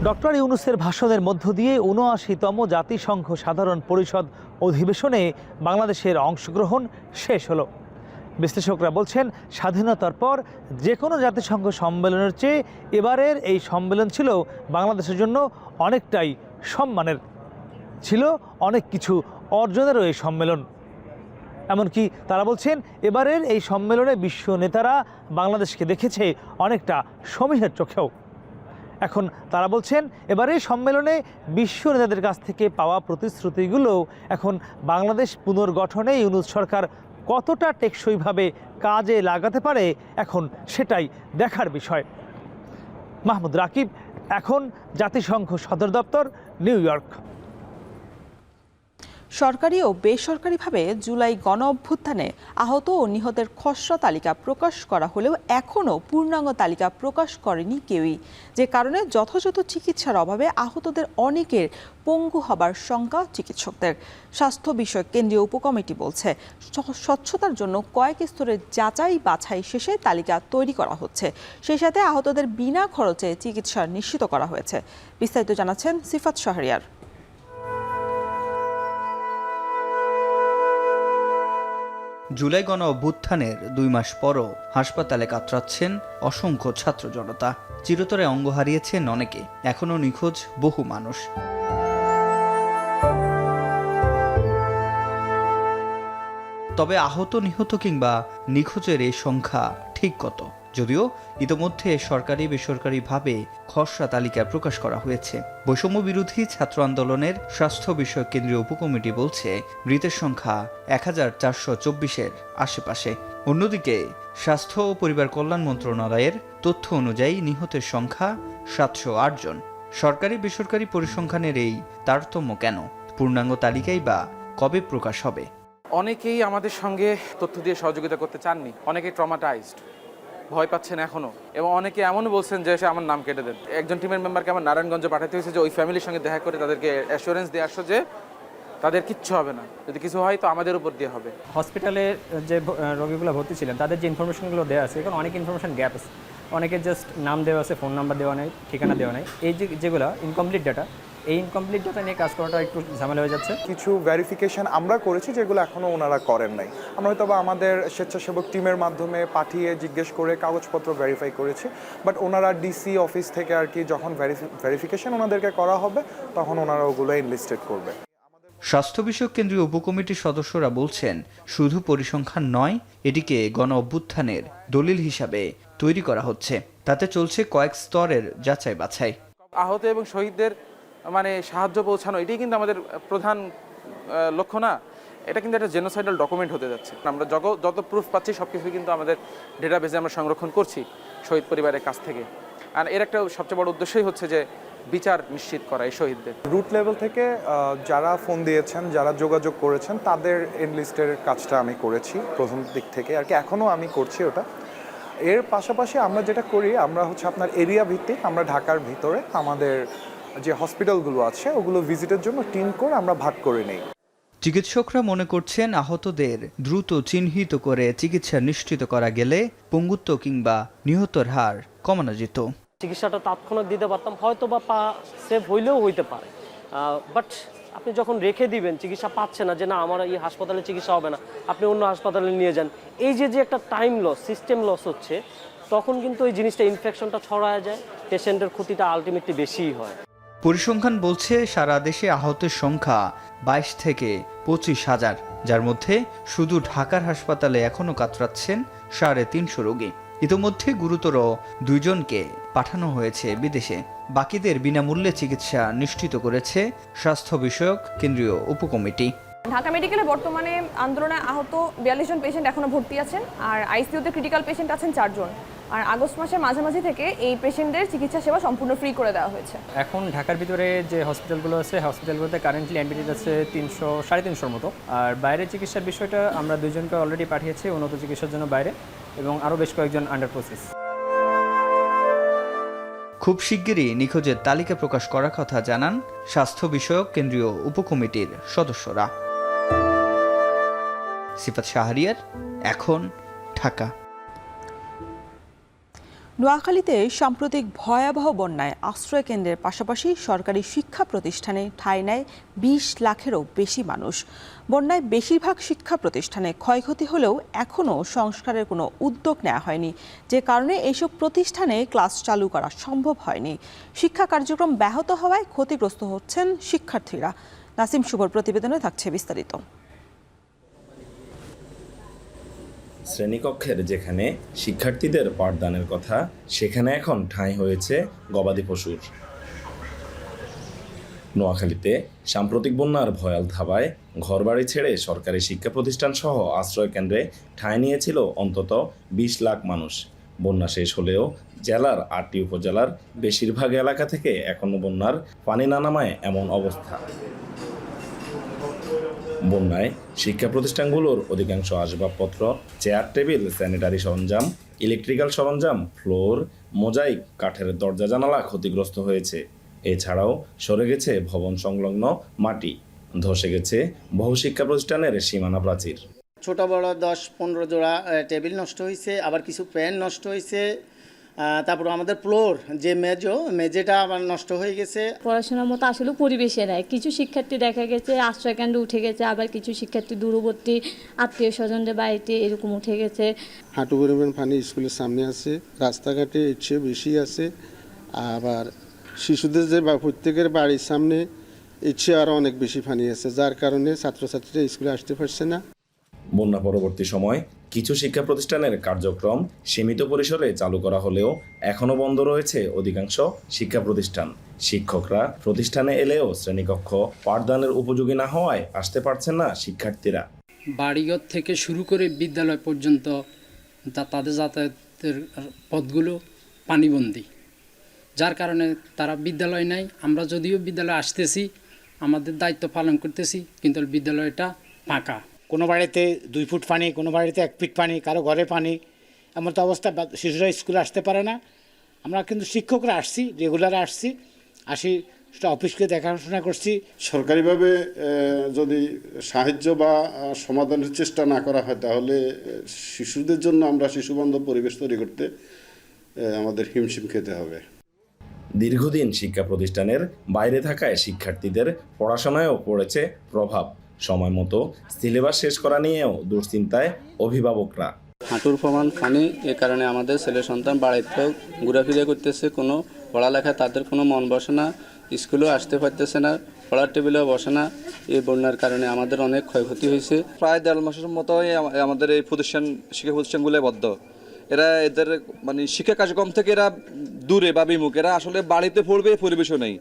Speaker 10: ডক্টর ইউনূসের ভাষণের মধ্য দিয়ে ৭৯তম জাতিসংঘ সাধারণ পরিষদ অধিবেশনে বাংলাদেশের অংশগ্রহণ শেষ হলো। বিশ্লেষকরা বলছেন স্বাধীনতার পর যে কোনো জাতিসংঘ সম্মেলনের চেয়ে এবারের এই সম্মেলন ছিল বাংলাদেশের জন্য অনেকটাই সম্মানের, ছিল অনেক কিছু অর্জনেরও এই সম্মেলন। এমনকি তারা বলছেন এবারের এই সম্মেলনে বিশ্ব নেতারা বাংলাদেশকে দেখেছে অনেকটা সমীহের চোখেও। এখন তারা বলছেন এবারের সম্মেলনে বিশ্ব নেতাদের কাছ থেকে পাওয়া প্রতিশ্রুতিগুলো এখন বাংলাদেশ পুনর্গঠনে ইউনূস সরকার কতটা টেকসইভাবে কাজে লাগাতে পারে, এখন সেটাই দেখার বিষয়। মাহমুদ রাকিব, এখন জাতিসংঘ সদর দপ্তর, নিউ ইয়র্ক।
Speaker 1: সরকারি ও বেসরকারিভাবে জুলাই গণ অভ্যুত্থানে আহত ও নিহতের খসড়া তালিকা প্রকাশ করা হলেও এখনও পূর্ণাঙ্গ তালিকা প্রকাশ করেনি কেউই, যে কারণে যথাযথ চিকিৎসার অভাবে আহতদের অনেকের পঙ্গু হবার শঙ্কা চিকিৎসকদের। স্বাস্থ্য বিষয়ক কেন্দ্রীয় উপকমিটি বলছে স্বচ্ছতার জন্য কয়েক স্তরের যাচাই বাছাই শেষে তালিকা তৈরি করা হচ্ছে। সেই সাথে আহতদের বিনা খরচে চিকিৎসা নিশ্চিত করা হয়েছে। বিস্তারিত জানাচ্ছেন সিফাত শাহরিয়ার।
Speaker 12: জুলাই গণ অভ্যুত্থানের ২ মাস পরও হাসপাতালে কাতরাচ্ছেন অসংখ্য ছাত্র জনতা। চিরতরে অঙ্গ হারিয়েছেন অনেকে, এখনও নিখোঁজ বহু মানুষ। তবে আহত, নিহত কিংবা নিখোঁজের এই সংখ্যা ঠিক কত যদিও ইতোমধ্যে সরকারি বেসরকারিভাবে খসড়া তালিকা প্রকাশ করা হয়েছে। বৈষম্য বিরোধী ছাত্র আন্দোলনের স্বাস্থ্য বিষয়ক কেন্দ্রীয় উপকমিটি বলছে মৃতের সংখ্যা 1424-এর আশেপাশে। অন্যদিকে স্বাস্থ্য ও পরিবার কল্যাণ মন্ত্রণালয়ের তথ্য অনুযায়ী নিহতের সংখ্যা 708 জন। সরকারি বেসরকারি পরিসংখ্যানের এই তারতম্য কেন? পূর্ণাঙ্গ তালিকাই বা কবে প্রকাশ হবে?
Speaker 7: অনেকেই আমাদের সঙ্গে তথ্য দিয়ে সহযোগিতা করতে চাননি, অনেকে ট্রমাটাইজড, ভয় পাচ্ছেন এখনও, এবং অনেকে এমনও বলছেন যে সে আমার নাম কেটে দেন। একজন টিমের মেম্বারকে আমার নারায়ণগঞ্জে পাঠাতে হয়েছে যে ওই ফ্যামিলির সঙ্গে দেখা করে তাদেরকে অ্যাসুরেন্স দিয়ে আসো যে তাদের কিচ্ছু হবে না, যদি কিছু হয় তো আমাদের উপর দিয়ে হবে।
Speaker 9: হসপিটালে যে রোগীগুলো ভর্তি ছিলেন তাদের যে ইনফরমেশনগুলো দেওয়া আছে, এখন অনেক ইনফরমেশন গ্যাপ আছে। অনেকের জাস্ট নাম দেওয়া আছে, ফোন নাম্বার দেওয়া নেই, ঠিকানা দেওয়া নেই। এই যেগুলো ইনকমপ্লিট ডাটা, এই ইনকমপ্লিট ডাটা নিয়ে কাজ করাটা একটু ঝামেলা হয়ে যাচ্ছে।
Speaker 8: কিছু ভেরিফিকেশন আমরা করেছি যেগুলো এখনও ওনারা করেন নাই। আমরা হয়তো বা আমাদের স্বেচ্ছাসেবক টিমের মাধ্যমে পাঠিয়ে জিজ্ঞেস করে কাগজপত্র ভেরিফাই করেছি, বাট ওনারা ডিসি অফিস থেকে আর কি যখন ভেরিফিকেশন ওনাদেরকে করা হবে তখন ওনারা ওগুলো এনলিস্টেড করবে।
Speaker 12: স্বাস্থ্য বিষয়ক কেন্দ্রীয় উপকমিটির সদস্যরা বলছেন শুধু পরিসংখ্যান নয়, এটিকে গণ অভ্যুত্থানের দলিল হিসাবে তৈরি করা হচ্ছে। তাতে চলছে কয়েক স্তরের যাচাই বাছাই।
Speaker 7: আহত এবং শহীদদের সাহায্য পৌঁছানো, এটাই কিন্তু আমাদের প্রধান লক্ষ্য না। এটা কিন্তু একটা জেনোসাইডাল ডকুমেন্ট হতে যাচ্ছে। আমরা যত প্রুফ পাচ্ছি সব কিছু কিন্তু আমাদের ডেটাবেসে আমরা সংরক্ষণ করছি শহীদ পরিবারের কাছ থেকে। আর এর একটা সবচেয়ে বড় উদ্দেশ্যই হচ্ছে যে বিচার নিশ্চিত করা এই শহীদদের।
Speaker 8: রুট লেভেল থেকে যারা ফোন দিয়েছেন, যারা যোগাযোগ করেছেন, তাদের এনলিস্টের কাজটা আমি করেছি প্রথম দিক থেকে আর কি, এখনও আমি করছি ওটা। এর পাশাপাশি আমরা যেটা করি, আমরা হচ্ছে আপনার এরিয়া ভিত্তিক, আমরা ঢাকার ভিতরে আমাদের যে হসপিটালগুলো আছে ওগুলো ভিজিটের জন্য টিম করে আমরা ভাগ করে নেই।
Speaker 12: চিকিৎসকরা মনে করছেন আহতদের দ্রুত চিহ্নিত করে চিকিৎসা নিশ্চিত করা গেলে পঙ্গুত্ব কিংবা নিহতর হার কমানো যেত।
Speaker 13: চিকিৎসাটা তাৎক্ষণিক দিতে পারতাম, হয়তো বা পা সেভ হইলেও হইতে পারে, বাট আপনি যখন রেখে দিবেন, চিকিৎসা পাচ্ছে না, যে না আমার এই হাসপাতালে চিকিৎসা হবে না, আপনি অন্য হাসপাতালে নিয়ে যান, এই যে একটা টাইম লস, সিস্টেম লস হচ্ছে, তখন কিন্তু এই জিনিসটা ইনফেকশনটা ছড়ায় যায়, পেশেন্টের ক্ষতিটা আলটিমেটলি বেশিই হয়।
Speaker 12: পরিসংখ্যান বলছে সারা দেশে আহতের সংখ্যা 22 থেকে 25,000, যার মধ্যে শুধু ঢাকার হাসপাতালে এখনও কাতরাচ্ছেন 350 রোগী। ইতোমধ্যে গুরুতর 2 জনকে পাঠানো হয়েছে বিদেশে। বাকিদের বিনামূল্যে চিকিৎসা নিশ্চিত করেছে স্বাস্থ্য বিষয়ক কেন্দ্রীয় উপকমিটি।
Speaker 14: ঢাকা মেডিকেলে বর্তমানে আন্দোলনে আহত 42 জন পেশেন্ট এখনো ভর্তি আছেন, আর আইসিইউতে ক্রিটিক্যাল পেশেন্ট আছেন 4 জন। আর আগস্ট মাসের মাঝামাঝি থেকে এই পেশেন্টদের চিকিৎসা সেবা সম্পূর্ণ ফ্রি করে দেওয়া হয়েছে।
Speaker 9: এখন ঢাকার ভিতরে যে হসপিটালগুলো আছে, হসপিটালগুলোতে কারেন্টলি অ্যাডমিটেড আছে 300-350 মতো। আর বাইরের চিকিৎসার বিষয়টা আমরা 2 জনকে অলরেডি পাঠিয়েছি উন্নত চিকিৎসার জন্য বাইরে, এবং আরও বেশ কয়েকজন আন্ডার প্রসেস।
Speaker 12: খুব শিগগিরই নিখোঁজের তালিকা প্রকাশ করার কথা জানান স্বাস্থ্য বিষয়ক কেন্দ্রীয় উপকমিটির সদস্যরা। সিফাত শাহরিয়ার, এখন, ঢাকা।
Speaker 1: নোয়াখালীতে সাম্প্রতিক ভয়াবহ বন্যায় আশ্রয় কেন্দ্রের পাশাপাশি সরকারি শিক্ষা প্রতিষ্ঠানে ঠাঁই নেয় 20 লাখেরও বেশি মানুষ। বন্যায় বেশিরভাগ শিক্ষা প্রতিষ্ঠানে ক্ষয়ক্ষতি হলেও এখনও সংস্কারের কোনো উদ্যোগ নেওয়া হয়নি, যে কারণে এইসব প্রতিষ্ঠানে ক্লাস চালু করা সম্ভব হয়নি। শিক্ষা কার্যক্রম ব্যাহত হওয়ায় ক্ষতিগ্রস্ত হচ্ছেন শিক্ষার্থীরা। নাসিম শুভর প্রতিবেদনে থাকছে বিস্তারিত।
Speaker 15: শ্রেণীকক্ষের যেখানে শিক্ষার্থীদের পাঠদানের কথা, সেখানে এখন ঠাঁই হয়েছে গবাদি পশুর। নোয়াখালীতে সাম্প্রতিক বন্যার ভয়াল থাবায় ঘরবাড়ি ছেড়ে সরকারি শিক্ষা প্রতিষ্ঠান সহ আশ্রয় কেন্দ্রে ঠাঁই নিয়েছিল অন্তত 20 লাখ মানুষ। বন্যা শেষ হলেও জেলার 8টি উপজেলার বেশিরভাগ এলাকা থেকে এখনো বন্যার পানি না নামায় এমন অবস্থা। বন্যায় শিক্ষা প্রতিষ্ঠানগুলোর অধিকাংশ আসবাবপত্র, চেয়ার টেবিল, স্যানিটারি সরঞ্জাম, ইলেকট্রিক্যাল সরঞ্জাম, ফ্লোর, মোজাইক, কাঠের দরজা জানালা ক্ষতিগ্রস্ত হয়েছে। এছাড়াও সরে গেছে ভবন সংলগ্ন মাটি, ধসে গেছে বহু শিক্ষা প্রতিষ্ঠানের সীমানা প্রাচীর।
Speaker 16: ছোট বড় 10-15 জোড়া টেবিল নষ্ট হয়েছে, আবার কিছু ফ্যান নষ্ট হয়েছে, তারপর আমাদের ফ্লোর যে মেজেটা আবার নষ্ট হয়ে গেছে।
Speaker 17: পড়াশোনার মতো আসলে পরিবেশে নেয়। কিছু শিক্ষার্থী দেখা গেছে আশ্রয় কেন্দ্রে উঠে গেছে, আবার কিছু শিক্ষার্থী দূরবর্তী আত্মীয় স্বজনদের বাড়িতে এরকম উঠে গেছে।
Speaker 18: হাঁটু পরিমাণ পানি স্কুলের সামনে আছে, রাস্তাঘাটে এর চেয়ে বেশি আছে, আবার শিশুদের যে প্রত্যেকের বাড়ির সামনে এর চেয়ে আরও অনেক বেশি পানি আছে, যার কারণে ছাত্রছাত্রীরা স্কুলে আসতে পারছে না।
Speaker 15: বন্যা পরবর্তী সময় কিছু শিক্ষা প্রতিষ্ঠানের কার্যক্রম সীমিত পরিসরে চালু করা হলেও এখনও বন্ধ রয়েছে অধিকাংশ শিক্ষা প্রতিষ্ঠান। শিক্ষকরা প্রতিষ্ঠানে এলেও শ্রেণীকক্ষ পাঠদানের উপযোগী না হওয়ায় আসতে পারছেন না শিক্ষার্থীরা।
Speaker 19: বাড়িঘর থেকে শুরু করে বিদ্যালয় পর্যন্ত তাদের যাতায়াতের পথগুলো পানিবন্দী, যার কারণে তারা বিদ্যালয় নাই। আমরা যদিও বিদ্যালয়ে আসতেছি, আমাদের দায়িত্ব পালন করতেছি, কিন্তু বিদ্যালয়টা ফাঁকা।
Speaker 16: কোনো বাড়িতে 2 ফুট পানি, কোনো বাড়িতে 1 ফিট পানি, কারো ঘরে পানি, এমন তো অবস্থা শিশুরা স্কুলে আসতে পারে না। আমরা কিন্তু শিক্ষকরা আসছি, রেগুলার আসছি, সেটা অফিসকে দেখাশোনা করছি।
Speaker 18: সরকারিভাবে যদি সাহায্য বা সমাধানের চেষ্টা না করা হয় তাহলে শিশুদের জন্য আমরা শিশুবান্ধব পরিবেশ তৈরি করতে আমাদের হিমশিম খেতে হবে।
Speaker 15: দীর্ঘদিন শিক্ষা প্রতিষ্ঠানের বাইরে থাকায় শিক্ষার্থীদের পড়াশোনায়ও পড়েছে প্রভাব। সময় মতো সিলেবাস শেষ করা নিয়েও দুশ্চিন্তায় অভিভাবকরা।
Speaker 19: হাঁটুর প্রমাণ পানি, এ কারণে আমাদের ছেলে সন্তান বাড়িতেও ঘোরাফিরা করতেছে, কোনো পড়ালেখায় তাদের কোনো মন বসে না, স্কুলেও আসতে পারতেছে না, পড়ার টেবিলেও বসে না। এই বন্যার কারণে আমাদের অনেক ক্ষয়ক্ষতি হয়েছে।
Speaker 20: প্রায় 1.5 মাসের মতোই আমাদের এই শিক্ষা প্রতিষ্ঠানগুলো বদ্ধ। এরা এদের শিক্ষা কার্যক্রম থেকে এরা দূরে বা বিমুখ, এরা আসলে বাড়িতে পড়বে পরিবেশও নেই।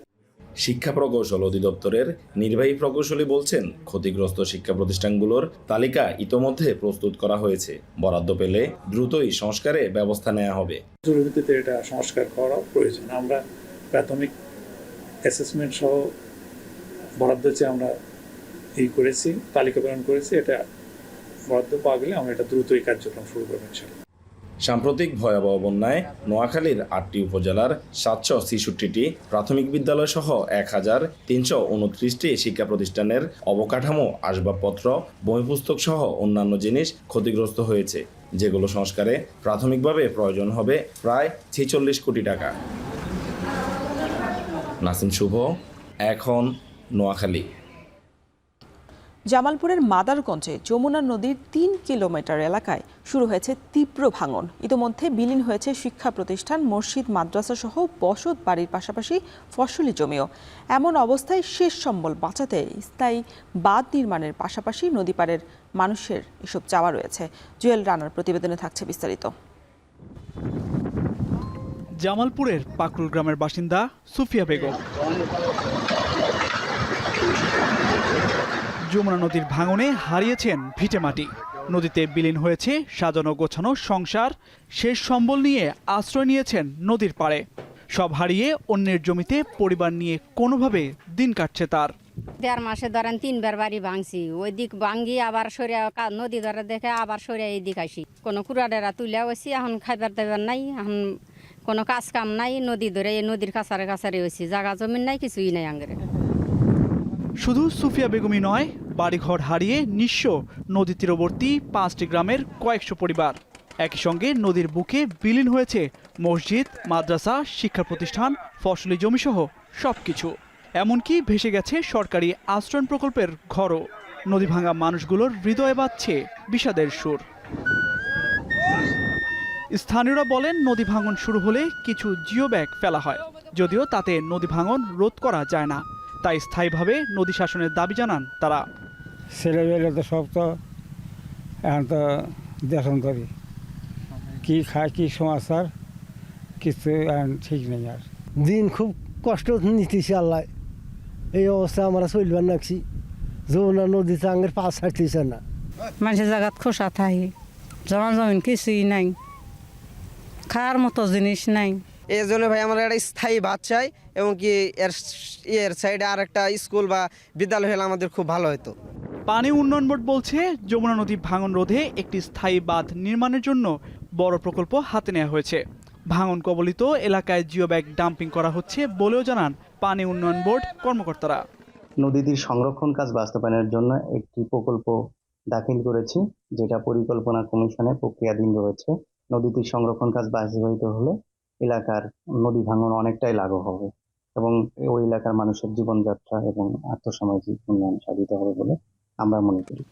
Speaker 15: শিক্ষা প্রকৌশল অধিদপ্তরের নির্বাহী প্রকৌশলী বলছেন, ক্ষতিগ্রস্ত শিক্ষা প্রতিষ্ঠানগুলোর তালিকা ইতোমধ্যে প্রস্তুত করা হয়েছে। বরাদ্দ পেলে দ্রুতই সংস্কারে ব্যবস্থা নেওয়া হবে।
Speaker 21: জরুরিতে এটা সংস্কার করা প্রয়োজন। আমরা প্রাথমিক অ্যাসেসমেন্ট সহ বরাদ্দ চেয়ে আমরা করেছি, তালিকা প্রেরণ করেছি। এটা বরাদ্দ পাওয়া গেলে আমরা এটা দ্রুতই কার্যক্রম শুরু করবো ইনশাআল্লাহ।
Speaker 15: সাম্প্রতিক ভয়াবহ বন্যায় নোয়াখালীর 8টি উপজেলার 766টি প্রাথমিক বিদ্যালয় সহ 1329টি শিক্ষা প্রতিষ্ঠানের অবকাঠামো, আসবাবপত্র, বই পুস্তক সহ অন্যান্য জিনিস ক্ষতিগ্রস্ত হয়েছে, যেগুলো সংস্কারে প্রাথমিকভাবে প্রয়োজন হবে প্রায় 46 কোটি টাকা। নাসিম শুভ, এখন নোয়াখালী।
Speaker 1: জামালপুরের মাদারগঞ্জে যমুনা নদীর 3 কিলোমিটার এলাকায় শুরু হয়েছে তীব্র ভাঙন। ইতোমধ্যে বিলীন হয়েছে শিক্ষা প্রতিষ্ঠান, মসজিদ, মাদ্রাসা সহ বসত বাড়ির পাশাপাশি ফসলি জমিও। এমন অবস্থায় শেষ সম্বল বাঁচাতে স্থায়ী বাঁধ নির্মাণের পাশাপাশি নদীপাড়ের মানুষের এসব চাওয়া রয়েছে। জুয়েল রানার প্রতিবেদনে থাকছে বিস্তারিত।
Speaker 22: জামালপুরের পাকরুল গ্রামের বাসিন্দা সুফিয়া বেগম যমুনা নদীর ভাঙনে হারিয়েছেন ভিটেমাটি। নদীতে বিলীন হয়েছে সাজানো গোছানো সংসার। শেষ সম্বল নিয়ে আশ্রয় নিয়েছেন নদীর পাড়ে। সব হারিয়ে অন্যের জমিতে পরিবার নিয়ে কোনোভাবে দিন কাটছে তার।
Speaker 23: 1.5 মাসে ধরেন 3বার বাড়ি ভাঙছি, ওই দিক ভাঙি আবার সরিয়া নদী ধরে দেখে আবার সরিয়া এই দিক আসি। কোনো কুড়াডেরা তুলে হয়েছি, এখন খাইবার দাইবার নাই, এখন কোনো কাজ কাম নাই। নদী ধরে এই নদীর কাছারে কাছারে হয়েছি, জায়গা জমিন নাই, কিছুই নাই আঙ্গরে।
Speaker 22: শুধু সুফিয়া বেগমই নয়, বাড়িঘর হারিয়ে নিঃস্ব নদী তীরবর্তী 5টি গ্রামের কয়েকশো পরিবার। একই সঙ্গে নদীর বুকে বিলীন হয়েছে মসজিদ, মাদ্রাসা, শিক্ষা প্রতিষ্ঠান, ফসলি জমিসহ সবকিছু। এমনকি ভেসে গেছে সরকারি আশ্রয় প্রকল্পের ঘরও। নদী ভাঙা মানুষগুলোর হৃদয়ে বাজছে বিষাদের সুর। স্থানীয়রা বলেন, নদী ভাঙন শুরু হলে কিছু জিও ব্যাগ ফেলা হয়, যদিও তাতে নদী ভাঙন রোধ করা যায় না। তাই স্থায়ীভাবে নদী শাসনের দাবি জানান তারা।
Speaker 24: ছেলেবেলে তো সব তো এখন তো দেশান্তরী, কি খায় কি সমাচার কিছু এখন ঠিক নেই। আর
Speaker 25: দিন খুব কষ্ট নিতেছি আল্লাহ, এই অবস্থা আমরা চলবার নাকছি। যমুনা নদীতে আঙের পা ছাড়তেছে না।
Speaker 23: মানুষের জায়গাত খোসা থাকি, জমা জমিন কিছুই নাই, খাওয়ার মতো জিনিস নাই।
Speaker 26: এই জন্য ভাই আমরা একটা স্থায়ী বাঁধ চাই, এবং কি এর সাইডে আর একটা স্কুল বা বিদ্যালয় হলে আমাদের খুব ভালো হতো।
Speaker 22: পানি উন্নয়ন বোর্ড বলছে, যমুনা নদী ভাঙন রোধে একটি স্থায়ী বাঁধ নির্মাণের জন্য বড় প্রকল্প হাতে নেওয়া হয়েছে। ভাঙন কবলিত এলাকায় জিও ব্যাগ ডাম্পিং করা হচ্ছে বলেও জানান পানি উন্নয়ন বোর্ড কর্মকর্তারা।
Speaker 27: নদীটির সংরক্ষণ কাজ বাস্তবায়নের জন্য একটি প্রকল্প দাখিল করেছি, যেটা পরিকল্পনা কমিশনে প্রক্রিয়াধীন রয়েছে। নদীটির সংরক্ষণ কাজ বাস্তবায়িত হলে এলাকার নদী ভাঙন অনেকটাই লাঘব হবে এবং ওই এলাকার মানুষের জীবনযাত্রা এবং আর্থসামাজিক উন্নয়ন সাধিত হবে বলে আমরা মনে করি।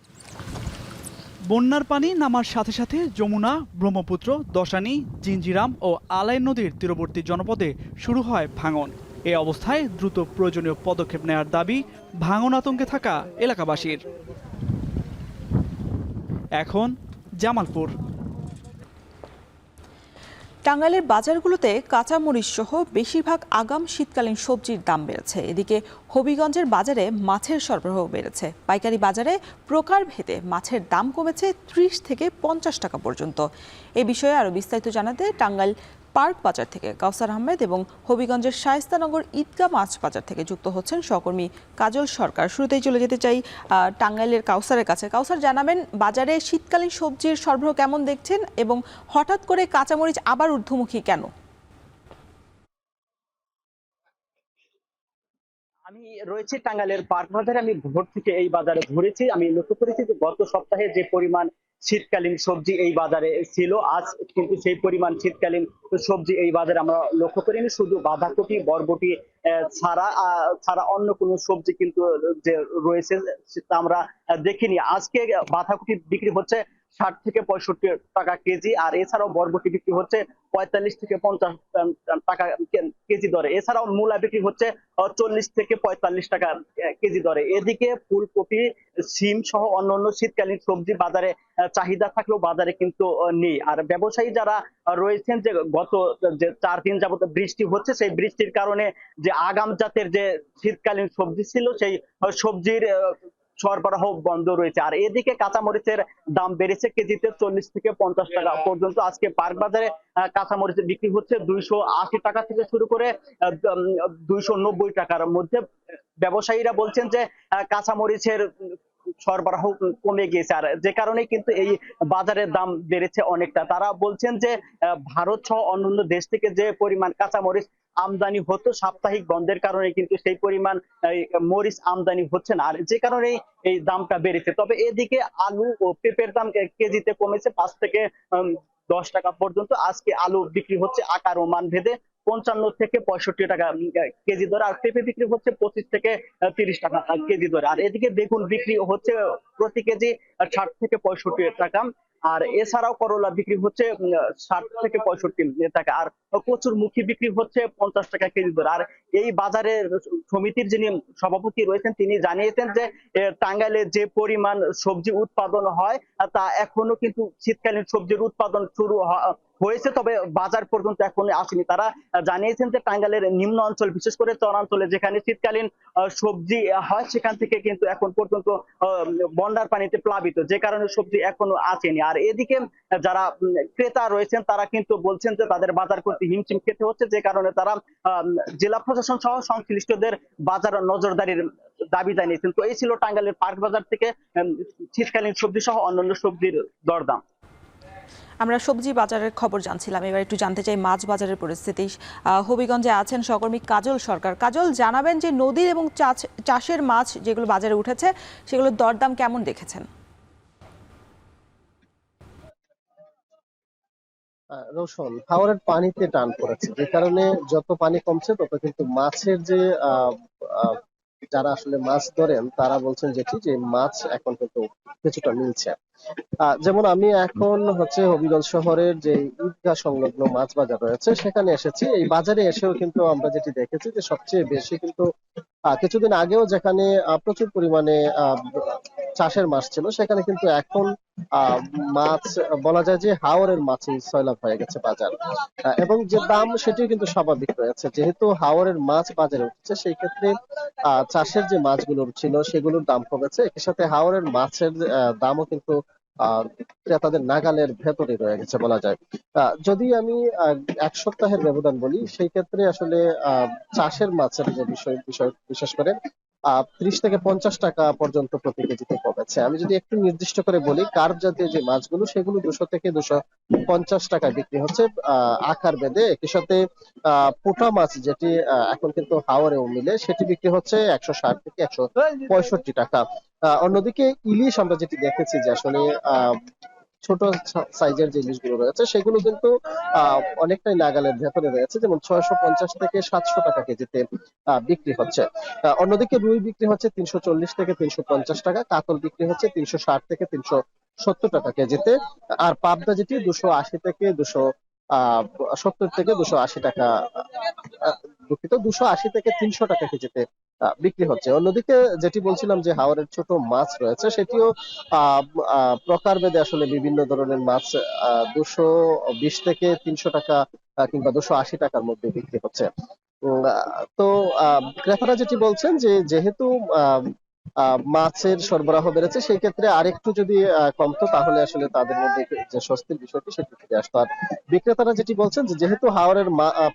Speaker 22: বন্যার পানি নামার সাথে সাথে যমুনা, ব্রহ্মপুত্র, দশানী, জিঞ্জিরাম ও আলাই নদীর তীরবর্তী জনপদে শুরু হয় ভাঙন। এই অবস্থায় দ্রুত প্রয়োজনীয় পদক্ষেপ নেওয়ার দাবি ভাঙন আতঙ্কে থাকা এলাকাবাসীর। এখন জামালপুর।
Speaker 1: টাঙ্গাইলের বাজারগুলোতে কাঁচামরিচ সহ বেশিরভাগ আগাম শীতকালীন সবজির দাম বেড়েছে। এদিকে হবিগঞ্জের বাজারে মাছের সরবরাহ বেড়েছে। পাইকারি বাজারে প্রকারভেদে মাছের দাম কমেছে 30 থেকে 50 টাকা পর্যন্ত। এ বিষয়ে আরও বিস্তারিত জানাতে টাঙ্গাইল পার্ক বাজার থেকে কাউসার আহমেদ এবং হবিগঞ্জের শায়েস্তানগর ঈদগাহ মাছ বাজার থেকে যুক্ত হচ্ছেন সহকর্মী কাজল সরকার। শুরুতেই চলে যেতে চাই টাঙ্গাইলের কাউসারের কাছে। কাউসার, জানাবেন বাজারে শীতকালীন সবজির সরবরাহ কেমন দেখছেন এবং হঠাৎ করে কাঁচামরিচ আবার ঊর্ধ্বমুখী কেন?
Speaker 2: আমি রয়েছি টাঙ্গাইলের পার্ক বাজারে। আমি ভোর থেকে এই বাজারে ঘুরেছি। আমি লক্ষ্য করেছি যে গত সপ্তাহে যে পরিমাণ শীতকালীন সবজি এই বাজারে ছিল, আজ কিন্তু সেই পরিমাণ শীতকালীন সবজি এই বাজারে আমরা লক্ষ্য করিনি। শুধু বাঁধাকপি, বরবটি ছাড়া অন্য কোনো সবজি কিন্তু যে রয়েছে তা আমরা দেখিনি। আজকে বাঁধাকপি বিক্রি হচ্ছে 60 থেকে 65 টাকা কেজি, আর এছাড়াও বরবটি বিক্রি হচ্ছে 45 থেকে 50 টাকা কেজি দরে। এছাড়াও মূলা বিক্রি হচ্ছে 40 থেকে 45 টাকা কেজি দরে। এদিকে ফুলকপি, সিম সহ অন্যান্য শীতকালীন সবজি বাজারে চাহিদা থাকলেও বাজারে কিন্তু নেই। আর ব্যবসায়ী যারা রয়েছেন, যে গত যে 4 দিন যাবত বৃষ্টি হচ্ছে, সেই বৃষ্টির কারণে যে আগাম জাতের যে শীতকালীন সবজি ছিল সেই সবজির সরবরাহ বন্ধ রয়েছে। আর এদিকে কাঁচামরিচের দাম বেড়েছে কেজিতে 40 থেকে 50 টাকা পর্যন্ত। আজকে পার্ক বাজারে কাঁচামরিচ বিক্রি হচ্ছে 280 টাকা থেকে শুরু করে 290 টাকার মধ্যে। ব্যবসায়ীরা বলছেন যে কাঁচামরিচের সরবরাহ কমে গিয়েছে, আর যে কারণে কিন্তু এই বাজারের দাম বেড়েছে অনেকটা। তারা বলছেন যে ভারত সহ অন্যান্য দেশ থেকে যে পরিমাণ কাঁচামরিচ আমদানি হতো, সাপ্তাহিক বন্ধের কারণে কিন্তু সেই পরিমাণ মরিচ আমদানি হচ্ছে না, আর যে কারণে এই দামটা বেড়েছে। তবে এদিকে আলু ও পেঁপের দাম কেজিতে কমেছে 5 থেকে 10 টাকা পর্যন্ত। আজকে আলু বিক্রি হচ্ছে আকার ও মান ভেদে 55 থেকে 65 টাকা কেজি দরে, আর পেঁপে বিক্রি হচ্ছে 25 থেকে 30 টাকা কেজি দরে। আর এদিকে বেগুন বিক্রি হচ্ছে প্রতি কেজি 60 থেকে 65 টাকা। আর এছাড়াও করলা বিক্রি হচ্ছে 60 থেকে 65 টাকা, আর কচুর মুখী বিক্রি হচ্ছে 50 টাকা কেজি দরে। আর এই বাজারের সমিতির যিনি সভাপতি রয়েছেন তিনি জানিয়েছেন যে টাঙ্গাইলে যে পরিমাণ সবজি উৎপাদন হয় তা এখনো কিন্তু শীতকালীন সবজির উৎপাদন শুরু হয়েছে, তবে বাজার পর্যন্ত এখনো আসেনি। তারা জানিয়েছেন যে টাঙ্গাইলের নিম্ন অঞ্চল, বিশেষ করে চরাঞ্চলে যেখানে শীতকালীন সবজি হয়, সেখান থেকে কিন্তু এখন পর্যন্ত বন্যার পানিতে প্লাবিত, যে কারণে সবজি এখনো আসেনি। আর এদিকে যারা ক্রেতা রয়েছেন তারা কিন্তু বলছেন যে তাদের বাজার করতে হিমশিম খেতে হচ্ছে, যে কারণে তারা জেলা প্রশাসন সহ সংশ্লিষ্টদের বাজার নজরদারির দাবি জানিয়েছেন। তো এই ছিল টাঙ্গাইলের পার্ক বাজার থেকে শীতকালীন সবজি সহ অন্যান্য সবজির দরদাম।
Speaker 1: আমরা সবজি বাজারের খবর জানছিলাম, এবার একটু জানতে চাই মাছ বাজারের পরিস্থিতি। হবিগঞ্জে আছেন সহকর্মী কাজল সরকার। কাজল, জানাবেন যে নদীর এবং চাষের মাছ যেগুলো বাজারে উঠেছে সেগুলোর দরদাম কেমন দেখেছেন?
Speaker 3: রোশন, হাওরের পানিতে টান পড়েছে, যে কারণে যত পানি কমছে তত কিন্তু মাছের যে যারা আসলে মাছ ধরেন তারা বলছেন যেটি যে মাছ এখন কিন্তু কিছুটা মিলছে। যেমন আমি এখন হবিগঞ্জ শহরের যে ঈদগাহ সংলগ্ন মাছ বাজার রয়েছে সেখানে এসেছি। এই বাজারে এসেও কিন্তু আমরা যেটি দেখেছি যে সবচেয়ে বেশি কিন্তু কিছুদিন আগেও যেখানে প্রচুর পরিমাণে চাষের মাছ ছিল, সেখানে কিন্তু এখন মাছ বলা যায় যে হাওরের মাছই সয়লাভ হয়ে গেছে বাজার, এবং যে দাম সেটিও কিন্তু স্বাভাবিক রয়েছে। যেহেতু হাওরের মাছ বাজারে উঠছে, সেই ক্ষেত্রে চাষের যে মাছগুলো ছিল সেগুলোর দাম কমেছে, একই সাথে হাওরের মাছের দামও কিন্তু ক্রেতাদের নাগালের ভেতরে রয়ে গেছে বলা যায়। যদি আমি 1 সপ্তাহের ব্যবধান বলি, সেই ক্ষেত্রে আসলে চাষের মাছের যে বিষয় বিশেষ করে 30 থেকে 50 টাকা পর্যন্ত প্রতি কেজিতে কমেছে। আমি যদি একটু নির্দিষ্ট করে বলি, কার্প জাতীয় যে মাছগুলো সেগুলো 200 থেকে 250 টাকায় বিক্রি হচ্ছে আকার বেঁধে। একই সাথে পোটা মাছ যেটি এখন কিন্তু হাওরেও মিলে, সেটি বিক্রি হচ্ছে 160 থেকে 165 টাকা। অন্যদিকে ইলিশ আমরা যেটি দেখেছি যে আসলে ছোট সাইজের যে ইলিশগুলো রয়েছে সেগুলো কিন্তু অনেকটাই নাগালের ভেতরে রয়েছে, যেমন 650 থেকে 700 টাকা কেজিতে বিক্রি হচ্ছে। অন্যদিকে রুই বিক্রি হচ্ছে 340 থেকে 350 টাকা, কাতল বিক্রি হচ্ছে 360 থেকে 370 টাকা কেজিতে, আর পাবদা যেটি 280 থেকে 270 থেকে 280 টাকা 280 থেকে 300 টাকা কেজিতে বিক্রি হচ্ছে। অন্যদিকে যেটি বলছিলাম যে হাওরের ছোট মাছ রয়েছে, সেটিও প্রকারভেদে আসলে বিভিন্ন ধরনের মাছ 220 থেকে 300 টাকা কিংবা 280 টাকার মধ্যে বিক্রি হচ্ছে। তো ক্রেতারা যেটি বলছেন যে যেহেতু মাছের সরবরাহ বেড়েছে, সেই ক্ষেত্রে আরেকটু যদি কমতো তাহলে আসলে তাদের মধ্যে যে স্বস্তির বিষয়টি সেটি ফিরে আসতো। আর বিক্রেতারা যেটি বলছেন যে যেহেতু হাওরের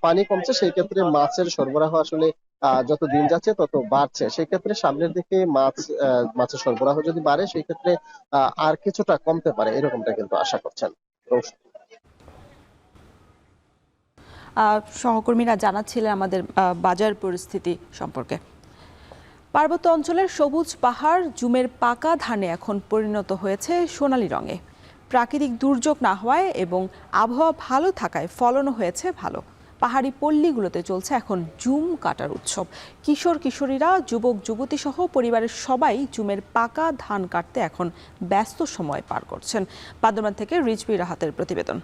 Speaker 3: পানি কমছে, সেই ক্ষেত্রে মাছের সরবরাহ আসলে যত দিন যাচ্ছে তত বাড়ছে। সেই ক্ষেত্রে সামনের দিকে মাছের সরবরাহ যদি বাড়ে, সেই ক্ষেত্রে আর কিছুটা কমতে পারে, এরকমটা কিন্তু আশা করছেন।
Speaker 1: সহকর্মীরা জানাচ্ছিলেন আমাদের বাজার পরিস্থিতি সম্পর্কে। পার্বত্য অঞ্চলের সবুজ পাহাড় জুমের পাকা ধানে এখন পরিণত হয়েছে সোনালী রঙে। প্রাকৃতিক দুর্যোগ না হওয়ায় এবং আবহাওয়া ভালো থাকায় ফলনও হয়েছে ভালো। পাহাড়ি পল্লীগুলোতে চলছে এখন জুম কাটার উৎসব। কিশোর কিশোরীরা, যুবক যুবতী সহ পরিবারের সবাই জুমের পাকা ধান কাটতে এখন ব্যস্ত সময় পার করছেন। বান্দরবান থেকে রিজভী রাহাতের প্রতিবেদন।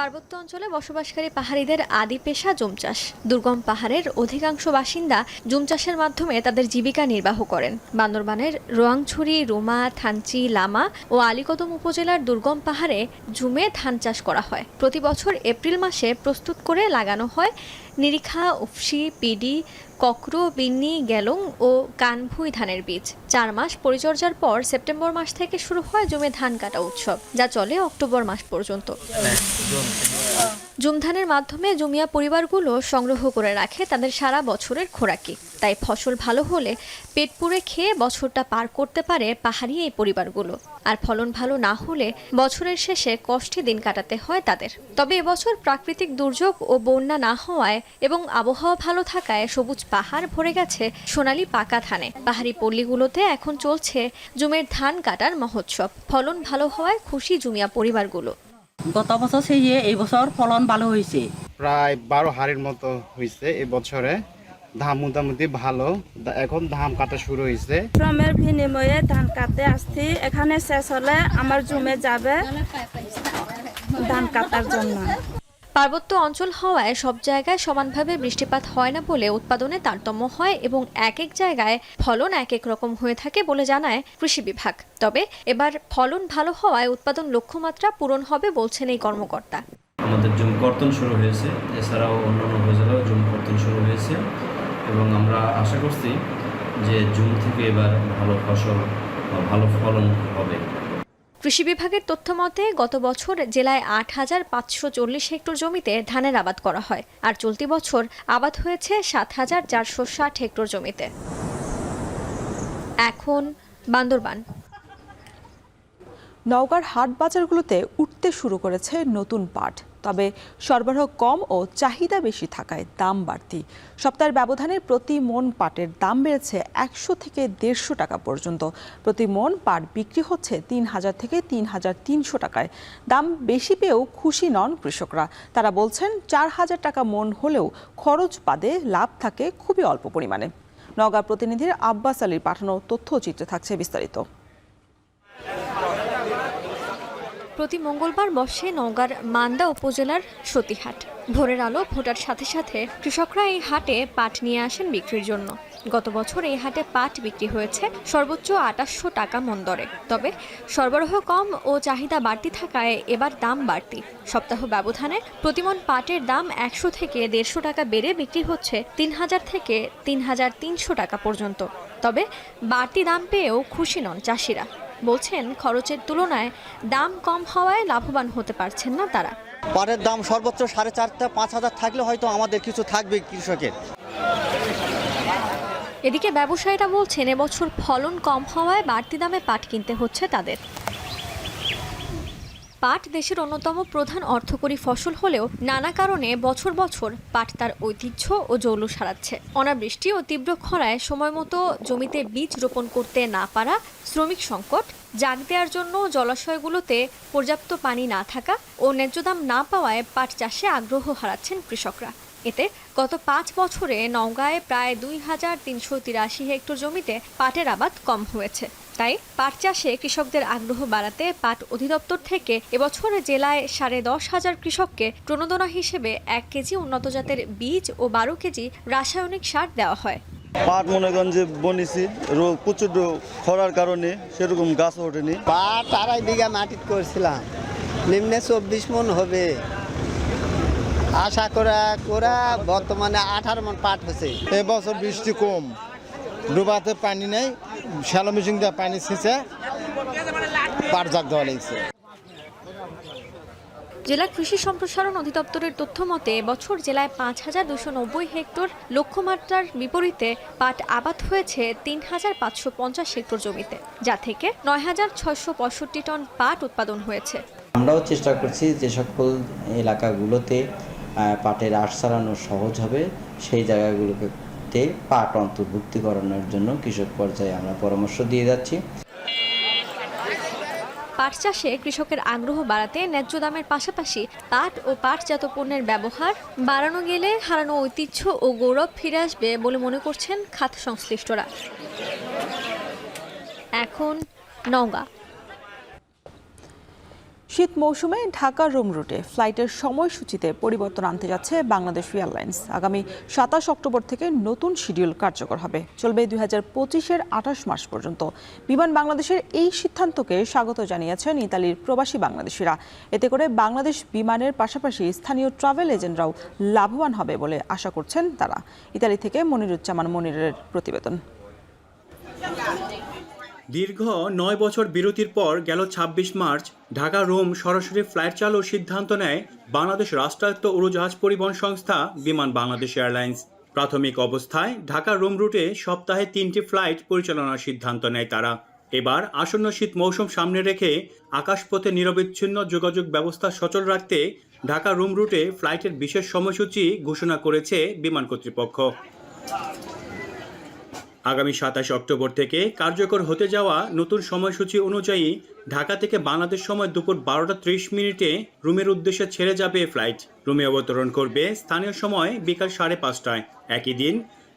Speaker 4: পার্বত্য অঞ্চলে বসবাসকারী পাহাড়িদের আদি পেশা জুম চাষ। দুর্গম পাহাড়ের অধিকাংশ বাসিন্দা জুম চাষের মাধ্যমে তাদের জীবিকা নির্বাহ করেন। বান্দরবানের রোয়াংছড়ি, রুমা, থানচি, লামা ও আলীকদম উপজেলার দুর্গম পাহাড়ে জুমে ধান চাষ করা হয়। প্রতি বছর এপ্রিল মাসে প্রস্তুত করে লাগানো হয় নিরিখা, উফসি, পিডি, ককরো, বিন্নি, গেলং ও কানভুই ধানের বীজ। 4 মাস পরিচর্যার পর সেপ্টেম্বর মাস থেকে শুরু হয় জুমে ধান কাটা উৎসব, যা চলে অক্টোবর মাস পর্যন্ত। জুম ধানের মাধ্যমে জুমিয়া পরিবারগুলো সংগ্রহ করে রাখে তাদের সারা বছরের খোরাকি। তাই ফসল ভালো হলে পেট পুরে খেয়ে বছরটা পার করতে পারে পাহাড়ি এই পরিবারগুলো। আর ফলন ভালো না হলে বছরের শেষে কষ্টে দিন কাটাতে হয় তাদের। তবে এবছর প্রাকৃতিক দুর্যোগ ও বন্যা না হওয়ায় এবং আবহাওয়া ভালো থাকায় সবুজ পাহাড় ভরে গেছে সোনালী পাকা ধানে। পাহাড়ি পল্লীগুলোতে এখন চলছে জুমের ধান কাটার মহোৎসব। ফলন ভালো হওয়ায় খুশি জুমিয়া পরিবারগুলো।
Speaker 5: গত বছর সেই এই বছর ফলন ভালো হয়েছে,
Speaker 6: প্রায় 12 হাড়ির মতো হয়েছে এই বছরে। ধান মোটামুটি ভালো, এখন ধান কাটা শুরু হয়েছে।
Speaker 7: শ্রমের বিনিময়ে ধান কাটতে আসছি, এখানে শেষ হলে আমার জমে যাবে ধান কাটার জন্য।
Speaker 4: পার্বত্য অঞ্চল হওয়ায় সব জায়গায় সমানভাবে বৃষ্টিপাত হয় না বলে উৎপাদনে তারতম্য হয় এবং এক এক জায়গায় ফলন এক এক রকম হয়ে থাকে বলে জানায় কৃষি বিভাগ। তবে এবার ফলন ভালো হওয়ায় উৎপাদন লক্ষ্যমাত্রা পূরণ হবে বলছেন এই কর্মকর্তা।
Speaker 8: আমাদের জুম কর্তন শুরু হয়েছে, এছাড়াও অন্যান্য উপজেলাও জুম কর্তন শুরু হয়েছে এবং আমরা আশা করছি যে জুম থেকে এবার ভালো ফসল বা ভালো ফলন হবে।
Speaker 4: কৃষি বিভাগের তথ্য মতে গত বছর জেলায় 8,540 হেক্টর জমিতে ধানের আবাদ করা হয়, আর চলতি বছর আবাদ হয়েছে 7,460 হেক্টর জমিতে। এখন বান্দরবান।
Speaker 1: নওগাঁর হাট বাজারগুলোতে উঠতে শুরু করেছে নতুন পাট। তবে সরবরাহ কম ও চাহিদা বেশি থাকায় দাম বাড়তি। সপ্তাহের ব্যবধানে প্রতি মন পাটের দাম বেড়েছে 100 থেকে 150 টাকা পর্যন্ত। প্রতি মন পাট বিক্রি হচ্ছে 3,000 থেকে 3,300 টাকায়। দাম বেশি পেয়েও খুশি নন কৃষকরা। তারা বলছেন 4,000 টাকা মন হলেও খরচ বাদে লাভ থাকে খুবই অল্প পরিমাণে। নওগাঁ প্রতিনিধির আব্বাস আলীর পাঠানো তথ্যচিত্রে থাকছে বিস্তারিত।
Speaker 4: প্রতি মঙ্গলবার বসে নওগাঁর মান্দা উপজেলার সতীহাট। ভোরের আলো ফোটার সাথে সাথে কৃষকরা এই হাটে পাট নিয়ে আসেন বিক্রির জন্য। গত বছর এই হাটে পাট বিক্রি হয়েছে সর্বোচ্চ 2800 টাকা মন দরে। তবে সরবরাহ কম ও চাহিদা বাড়তি থাকায় এবার দাম বাড়তি। সপ্তাহ ব্যবধানে প্রতিমন পাটের দাম 100 থেকে 150 টাকা বেড়ে বিক্রি হচ্ছে 3,000 থেকে 3,300 টাকা পর্যন্ত। তবে বাড়তি দাম পেয়েও খুশি নন চাষিরা। বলছেন খরচের তুলনায় দাম কম হওয়ায় লাভবান হতে পারছেন না তারা।
Speaker 10: পাটের দাম সর্বোচ্চ 4,500-5,000 থাকলে হয়তো আমাদের কিছু থাকবে কৃষকের।
Speaker 4: এদিকে ব্যবসায়ীরা বলছেন এবছর ফলন কম হওয়ায় বাড়তি দামে পাট কিনতে হচ্ছে তাদের। পাট দেশের অন্যতম প্রধান অর্থকরী ফসল হলেও নানা কারণে বছর বছর পাট তার ঐতিহ্য ও জৌলুস হারাচ্ছে। অনাবৃষ্টি ও তীব্র খরায় সময় মতো জমিতে বীজ রোপণ করতে না পারা, শ্রমিক সংকট, জাগ দেওয়ার জন্য জলাশয়গুলোতে পর্যাপ্ত পানি না থাকা ও ন্যায্য দাম না পাওয়ায় পাট চাষে আগ্রহ হারাচ্ছেন কৃষকরা। এতে গত ৫ বছরে নওগাঁয় প্রায় ২,৩৮৩ হেক্টর জমিতে পাটের আবাদ কম হয়েছে। তাই পাট চাষে কৃষকদের আগ্রহ বাড়াতে পাট অধিদপ্তর থেকে এবছর জেলায় ১০,৫০ কৃষককে প্রণোদনা হিসেবে ১ কেজি উন্নত জাতের বীজ ও ১২ কেজি রাসায়নিক সার দেওয়া হয়।
Speaker 10: পাট মনে করেন যে বনিছি প্রচুর খরার কারণে সেরকম গাছ ওঠেনি।
Speaker 25: পাট ২.৫ বিঘা মাটি করছিলাম, নিম্নে ২৪ মন হবে, আশা করা বর্তমানে ১৮ মন পাট হয়েছে।
Speaker 9: এবছর বৃষ্টি কম, ডুবাতে পানি নেই, শ্যালো মেশিন দিয়ে পানি ছেঁচে পাট জাগ দেওয়া লাগছে।
Speaker 4: জেলা কৃষি সম্প্রসারণ অধিদপ্তরের তথ্য মতে বছর জেলায় ৫,২৯০ হেক্টর লক্ষ্যমাত্রার বিপরীতে পাট আবাদ হয়েছে ৩,৫৫০ হেক্টর জমিতে, যা থেকে ৯,৬৬৫ টন পাট উৎপাদন হয়েছে।
Speaker 11: আমরাও চেষ্টা করছি যে সকল এলাকাগুলোতে পাটের আঁশ ছাড়ানো সহজ হবে সেই জায়গাগুলোতে পাট অন্তর্ভুক্তি করানোর জন্য কৃষক পর্যায়ে আমরা পরামর্শ দিয়ে যাচ্ছি।
Speaker 4: পাট চাষে কৃষকের আগ্রহ বাড়াতে ন্যায্য দামের পাশাপাশি পাট ও পাটজাত পণ্যের ব্যবহার বাড়ানো গেলে হারানো ঐতিহ্য ও গৌরব ফিরে আসবে বলে মনে করছেন খাত সংশ্লিষ্টরা। এখন নওগাঁ।
Speaker 1: শীত মৌসুমে ঢাকা রোম রুটে ফ্লাইটের সময়সূচিতে পরিবর্তন আনতে যাচ্ছে বাংলাদেশ এয়ারলাইন্স। আগামী ২৭ অক্টোবর থেকে নতুন শিডিউল কার্যকর হবে, চলবে ২০২৫-এর ২৮ মার্চ পর্যন্ত। বিমান বাংলাদেশের এই সিদ্ধান্তকে স্বাগত জানিয়েছেন ইতালির প্রবাসী বাংলাদেশিরা। এতে করে বাংলাদেশ বিমানের পাশাপাশি স্থানীয় ট্রাভেল এজেন্টরাও লাভবান হবে বলে আশা করছেন তারা। ইতালি থেকে মনিরুজ্জামান মনিরের প্রতিবেদন।
Speaker 12: দীর্ঘ ৯ বছর বিরতির পর গেল ২৬ মার্চ ঢাকা রোম সরাসরি ফ্লাইট চালুর সিদ্ধান্ত নেয় বাংলাদেশ রাষ্ট্রায়ত্ত উড়োজাহাজ পরিবহন সংস্থা বিমান বাংলাদেশ এয়ারলাইন্স। প্রাথমিক অবস্থায় ঢাকা রোম রুটে সপ্তাহে ৩টি ফ্লাইট পরিচালনার সিদ্ধান্ত নেয় তারা। এবার আসন্ন শীত মৌসুম সামনে রেখে আকাশপথে নিরবিচ্ছিন্ন যোগাযোগ ব্যবস্থা সচল রাখতে ঢাকা রোম রুটে ফ্লাইটের বিশেষ সময়সূচি ঘোষণা করেছে বিমান কর্তৃপক্ষ। আগামী ২৭ অক্টোবর থেকে কার্যকর হতে যাওয়া নতুন সময়সূচি অনুযায়ী ঢাকা থেকে বাংলাদেশ সময় দুপুর ১২:৩০ রোমের উদ্দেশ্যে ছেড়ে যাবে ফ্লাইট। রোমে অবতরণ করবে স্থানীয় সময় বিকাল ৫:৩০। একই দিন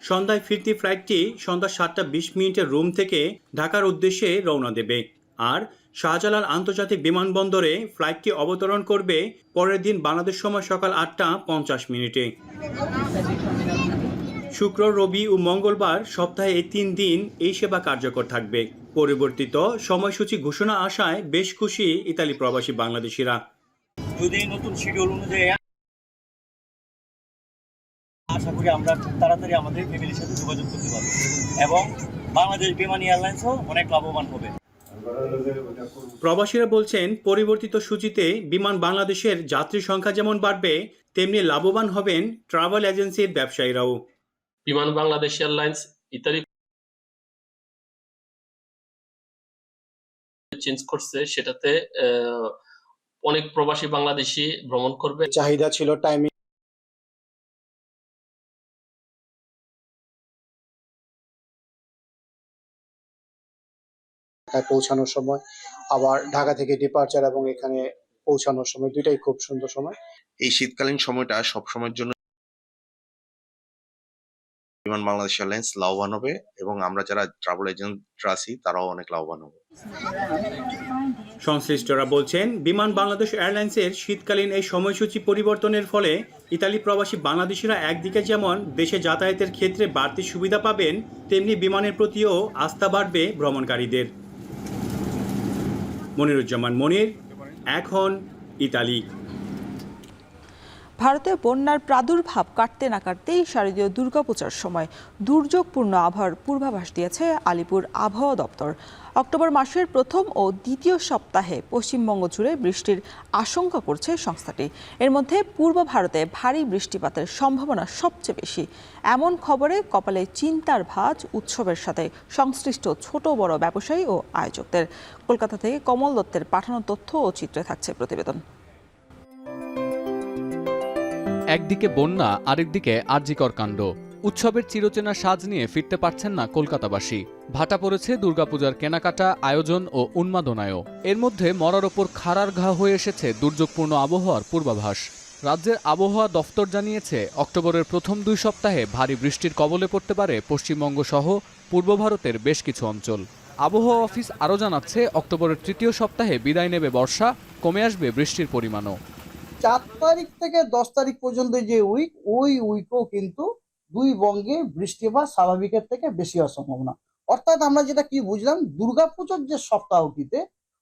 Speaker 12: সন্ধ্যায় ফিরতি ফ্লাইটটি সন্ধ্যা ৭:২০ রোম থেকে ঢাকার উদ্দেশ্যে রওনা দেবে। আর শাহজালাল আন্তর্জাতিক বিমানবন্দরে ফ্লাইটটি অবতরণ করবে পরের দিন বাংলাদেশ সময় সকাল ৮:৫০। শুক্র, রবি ও মঙ্গলবার সপ্তাহে এই ৩ দিন এই সেবা কার্যকর থাকবে। পরিবর্তিত সময়সূচি ঘোষণা আসায় বেশ খুশি ইতালি প্রবাসী বাংলাদেশিরা।
Speaker 2: যদি নতুন শিডিউল অনুযায়ী আশা করি আমরা খুব তাড়াতাড়ি আমাদের ফ্যামিলির সাথে যোগাযোগ করতে পারবো এবং বাংলাদেশ বিমান এয়ারলাইন্সও অনেক লাভবান হবে।
Speaker 12: প্রবাসীরা বলছেন পরিবর্তিত সূচিতে বিমান বাংলাদেশের যাত্রী সংখ্যা যেমন বাড়বে তেমনি লাভবান হবেন ট্রাভেল এজেন্সির ব্যবসায়ীরাও।
Speaker 13: বিমান বাংলাদেশ এয়ারলাইন্স ইতালি চেঞ্জ করছে, সেটাতে অনেক প্রবাসী বাংলাদেশি ভ্রমণ করবে।
Speaker 6: চাহিদা ছিল টাইমিং পৌঁছানোর সময়, আবার ঢাকা থেকে ডিপার্চার এবং এখানে পৌঁছানোর সময়, দুইটাই খুব সুন্দর সময়।
Speaker 14: এই শীতকালীন সময়টা সব সময়ের জন্য বিমান বাংলাদেশ এয়ারলাইন্স লাভবান হবে এবং আমরা যারা ট্রাভেল এজেন্টরা আছি তারাও অনেক লাভবান হবে।
Speaker 12: সংশ্লিষ্টরা বলছেন বিমান বাংলাদেশ এয়ারলাইন্সের শীতকালীন এই সময়সূচি পরিবর্তনের ফলে ইতালি প্রবাসী বাংলাদেশিরা একদিকে যেমন দেশে যাতায়াতের ক্ষেত্রে বাড়তি সুবিধা পাবেন, তেমনি বিমানের প্রতিও আস্থা বাড়বে ভ্রমণকারীদের। মনিরুজ্জামান মনির, এখন ইতালি।
Speaker 1: ভারতে বন্যার প্রাদুর্ভাব কাটতে না কাটতেই শারদীয় দুর্গাপূজার সময় দুর্যোগপূর্ণ আবহাওয়ার পূর্বাভাস দিয়েছে আলিপুর আবহাওয়া দপ্তর। অক্টোবর মাসের প্রথম ও দ্বিতীয় সপ্তাহে পশ্চিমবঙ্গ জুড়ে বৃষ্টির আশঙ্কা করছে সংস্থাটি। এর মধ্যে পূর্ব ভারতে ভারী বৃষ্টিপাতের সম্ভাবনা সবচেয়ে বেশি। এমন খবরে কপালে চিন্তার ভাঁজ উৎসবের সাথে সংশ্লিষ্ট ছোট বড় ব্যবসায়ী ও আয়োজকদের। কলকাতা থেকে কমল দত্তের পাঠানো তথ্য ও চিত্রে থাকছে প্রতিবেদন।
Speaker 16: একদিকে বন্যা, আরেকদিকে আরজিকর কাণ্ড। উৎসবের চিরচেনা সাজ নিয়ে ফিরতে পারছেন না কলকাতাবাসী। ভাটা পড়েছে দুর্গাপূজার কেনাকাটা, আয়োজন ও উন্মাদনায়ও। এর মধ্যে মরার ওপর খাড়ার ঘা হয়ে এসেছে দুর্যোগপূর্ণ আবহাওয়ার পূর্বাভাস। রাজ্যের আবহাওয়া দফতর জানিয়েছে অক্টোবরের প্রথম 2 সপ্তাহে ভারী বৃষ্টির কবলে পড়তে পারে পশ্চিমবঙ্গ সহ পূর্ব ভারতের বেশ কিছু অঞ্চল। আবহাওয়া অফিস আরও জানাচ্ছে অক্টোবরের তৃতীয় সপ্তাহে বিদায় নেবে বর্ষা, কমে আসবে বৃষ্টির পরিমাণও।
Speaker 15: 4 তারিখ থেকে 10 তারিখ পর্যন্ত যে ওই উইকও কিন্তু 2 বঙ্গে বৃষ্টিপাত স্বাভাবিকের থেকে বেশি হওয়ার সম্ভাবনা। অর্থাৎ আমরা যেটা কি বুঝলাম, দুর্গাপুজোর যে সপ্তাহটিতে,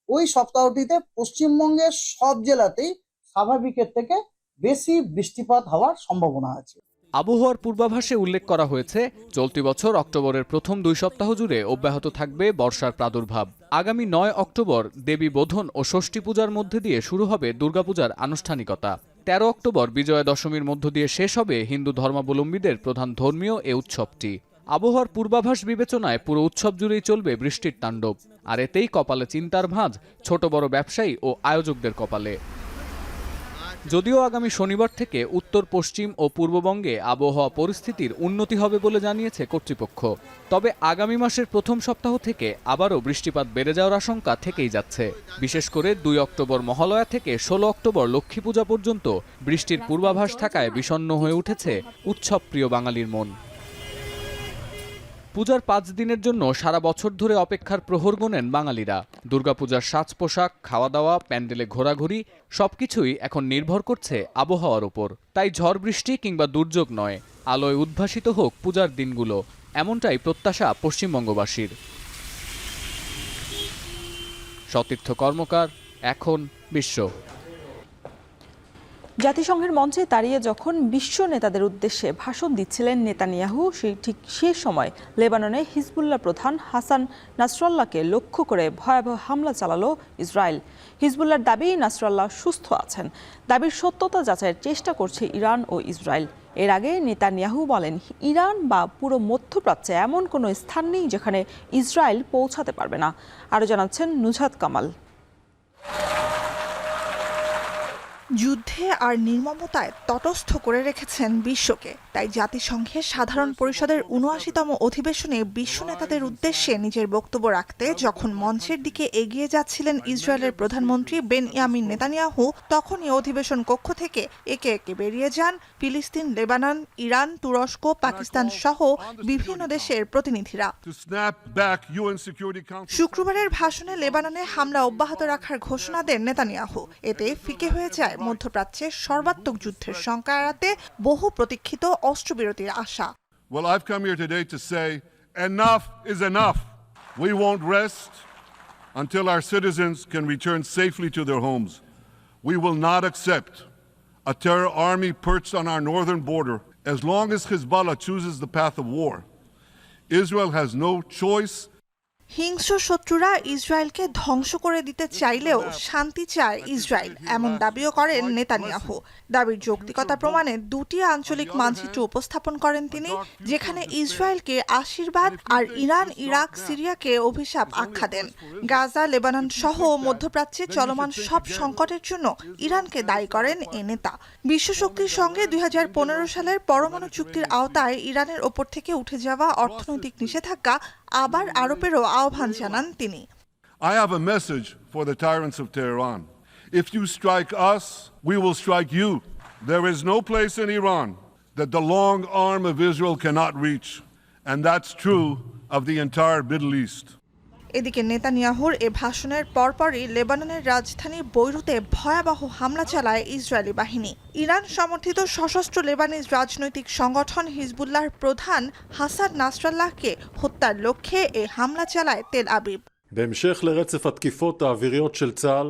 Speaker 15: ওই সপ্তাহটিতে পশ্চিমবঙ্গের সব জেলাতেই স্বাভাবিকের থেকে বেশি বৃষ্টিপাত হওয়ার সম্ভাবনা আছে।
Speaker 16: আবহাওয়ার পূর্বাভাসে উল্লেখ করা হয়েছে চলতি বছর অক্টোবরের প্রথম 2 সপ্তাহ জুড়ে অব্যাহত থাকবে বর্ষার প্রাদুর্ভাব। আগামী 9 অক্টোবর দেবী বোধন ও ষষ্ঠী পূজার মধ্যে দিয়ে শুরু হবে দুর্গাপূজার আনুষ্ঠানিকতা। 13 অক্টোবর বিজয়া দশমীর মধ্য দিয়ে শেষ হবে হিন্দু ধর্মাবলম্বীদের প্রধান ধর্মীয় এ উৎসবটি। আবহাওয়ার পূর্বাভাস বিবেচনায় পুরো উৎসব জুড়েই চলবে বৃষ্টির তাণ্ডব, আর এতেই কপালে চিন্তার ভাঁজ ছোট বড় ব্যবসায়ী ও আয়োজকদের কপালে। যদিও আগামী শনিবার থেকে উত্তর পশ্চিম ও পূর্ববঙ্গে আবহাওয়া পরিস্থিতির উন্নতি হবে বলে জানিয়েছে কর্তৃপক্ষ, তবে আগামী মাসের প্রথম সপ্তাহ থেকে আবারও বৃষ্টিপাত বেড়ে যাওয়ার আশঙ্কা থেকেই যাচ্ছে। বিশেষ করে 2 অক্টোবর মহালয়া থেকে 16 অক্টোবর লক্ষ্মী পূজা পর্যন্ত বৃষ্টির পূর্বাভাস থাকায় বিষণ্ণ হয়ে উঠেছে উৎসবপ্রিয় বাঙালির মন। পূজার 5 দিনের জন্য সারা বছর ধরে অপেক্ষার প্রহর গোনেন বাঙালিরা। দুর্গাপূজার সাজ পোশাক, খাওয়া দাওয়া, প্যান্ডেলে ঘোরাঘুরি সবকিছুই এখন নির্ভর করছে আবহাওয়ার উপর। তাই ঝড় বৃষ্টি কিংবা দুর্যোগ নয়, আলোয় উদ্ভাসিত হোক পূজার দিনগুলো, এমনটাই প্রত্যাশা পশ্চিমবঙ্গবাসীর। সতীর্থ কর্মকার, এখন বিশ্ব।
Speaker 1: জাতিসংঘের মঞ্চে দাঁড়িয়ে যখন বিশ্ব নেতাদের উদ্দেশ্যে ভাষণ দিচ্ছিলেন নেতানিয়াহু, ঠিক সে সময় লেবাননে হিজবুল্লাহ প্রধান হাসান নাসরাল্লাহকে লক্ষ্য করে ভয়াবহ হামলা চালালো ইসরায়েল। হিজবুল্লাহর দাবি নাসরাল্লাহ সুস্থ আছেন। দাবির সত্যতা যাচাইয়ের চেষ্টা করছে ইরান ও ইসরায়েল। এর আগে নেতানিয়াহু বলেন, ইরান বা পুরো মধ্যপ্রাচ্যে এমন কোনো স্থান নেই যেখানে ইসরায়েল পৌঁছাতে পারবে না। আরও জানাচ্ছেন নুজহাত কামাল।
Speaker 17: যুদ্ধে আর নির্মমতায় তটস্থ করে রেখেছেন বিশ্বকে। তাই জাতিসংঘের সাধারণ পরিষদের ৭৯তম অধিবেশনে বিশ্ব নেতাদের উদ্দেশ্যে নিজের বক্তব্য রাখতে যখন মঞ্চের দিকে এগিয়ে যাচ্ছিলেন ইসরায়েলের প্রধানমন্ত্রী বেনয়ামিন নেতানিয়াহু, তখনই অধিবেশন কক্ষ থেকে একে একে বেরিয়ে যান ফিলিস্তিন, লেবানন, ইরান, তুরস্ক, পাকিস্তান সহ বিভিন্ন দেশের প্রতিনিধিরা। শুক্রবারের ভাষণে লেবাননে হামলা অব্যাহত রাখার ঘোষণা দেন নেতানিয়াহু। এতে ফিকে হয়ে যায় মধ্যপ্রাচ্যের সর্বাত্মক যুদ্ধের শঙ্কা এড়াতে বহু প্রতীক্ষিত অস্ত্রবিরতির আশা।
Speaker 18: Well, I've come here today to say enough is enough. We won't rest until our citizens can return safely to their homes. We will not accept a terror army perched on our northern border as long as Hezbollah chooses the path of war. Israel has no choice.
Speaker 17: হিংস্র শত্রুরা ইসরায়েলকে ধ্বংস করে দিতে চাইলেও শান্তি চায় ইসরায়েল, এমন দাবিও করেন নেতানিয়াহু। দাবির যৌক্তিকতা প্রমাণে 2টি আঞ্চলিক মানচিত্র উপস্থাপন করেন তিনি, যেখানে ইসরায়েলকে আশীর্বাদ আর ইরান, ইরাক, সিরিয়াকে অভিশাপ আখ্যা দেন। গাজা, লেবানন সহ মধ্যপ্রাচ্যে চলমান সব সংকটের জন্য ইরানকে দায়ী করেন এ নেতা। বিশ্বশক্তির সঙ্গে 2015 সালের পরমাণু চুক্তির আওতায় ইরানের ওপর থেকে উঠে যাওয়া অর্থনৈতিক নিষেধাজ্ঞা আবার আরোপেরও আহ্বান জানান তিনি।
Speaker 18: I have a message for the tyrants of Tehran. If you strike us, we will strike you. There is no place in Iran that the long arm of Israel cannot reach, and that's true of the entire Middle East.
Speaker 17: এদিকে নেতানিয়াহুর এ ভাষণের পরপরই লেবাননের রাজধানী বৈরুতে ভয়াবহ হামলা চালায় ইসরায়েলি বাহিনী। ইরান সমর্থিত সশস্ত্র লেবানিজ রাজনৈতিক সংগঠন হিজবুল্লাহর প্রধান হাসান নাসরাল্লাহকে হত্যার লক্ষ্যে এ হামলা চালায় তেল আবিব।
Speaker 19: בהמשך לרצף התקיפות האוויריות של צה"ל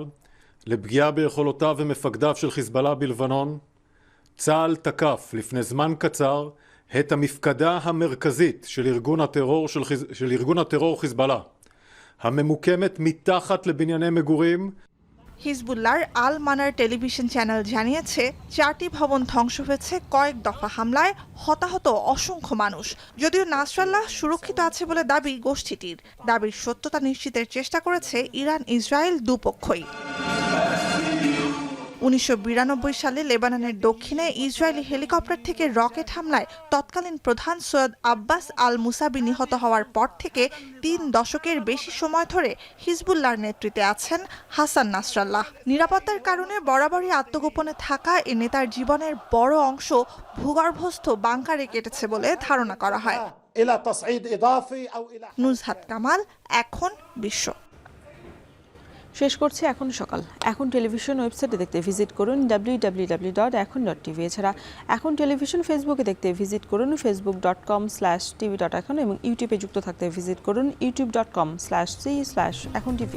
Speaker 19: לפגיעה ביכולותיו ומפקדיו של חיזבאללה בלבנון, צה"ל תקף לפני זמן קצר את המפקדה המרכזית של ארגון הטרור חיזבאללה, הממוקמת מתחת לבנייני מגורים.
Speaker 17: হিজবুল্লাহর আল মানার টেলিভিশন চ্যানেল জানিয়েছে 4টি ভবন ধ্বংস হয়েছে কয়েক দফা হামলায়, হতাহত অসংখ্য মানুষ। যদিও নাসরাল্লাহ সুরক্ষিত আছে বলে দাবি গোষ্ঠীটির। দাবির সত্যতা নিশ্চিতের চেষ্টা করেছে ইরান, ইসরায়েল দুপক্ষই। 1992 সালে লেবাননের দক্ষিণে ইসরায়েলি হেলিকপ্টার থেকে রকেট হামলায় তৎকালীন প্রধান সৈয়দ আব্বাস আল মুসাবি নিহত হওয়ার পর থেকে 3 দশকের বেশি সময় ধরে হিজবুল্লাহর নেতৃত্বে আছেন হাসান নাসরাল্লাহ। নিরাপত্তার কারণে বরাবরই আত্মগোপনে থাকা এ নেতার জীবনের বড় অংশ ভূগর্ভস্থ বাংকারে কেটেছে বলে ধারণা করা হয়। নুজহাত কামাল, এখন বিশ্ব।
Speaker 1: শেষ করছি এখন সকাল। এখন টেলিভিশন ওয়েবসাইটে দেখতে ভিজিট করুন www.এখন.tv। এছাড়া এখন টেলিভিশন ফেসবুকে দেখতে ভিজিট করুন facebook.com/tv.এখন এবং ইউটিউবে যুক্ত থাকতে ভিজিট করুন youtube.com/c/echontv।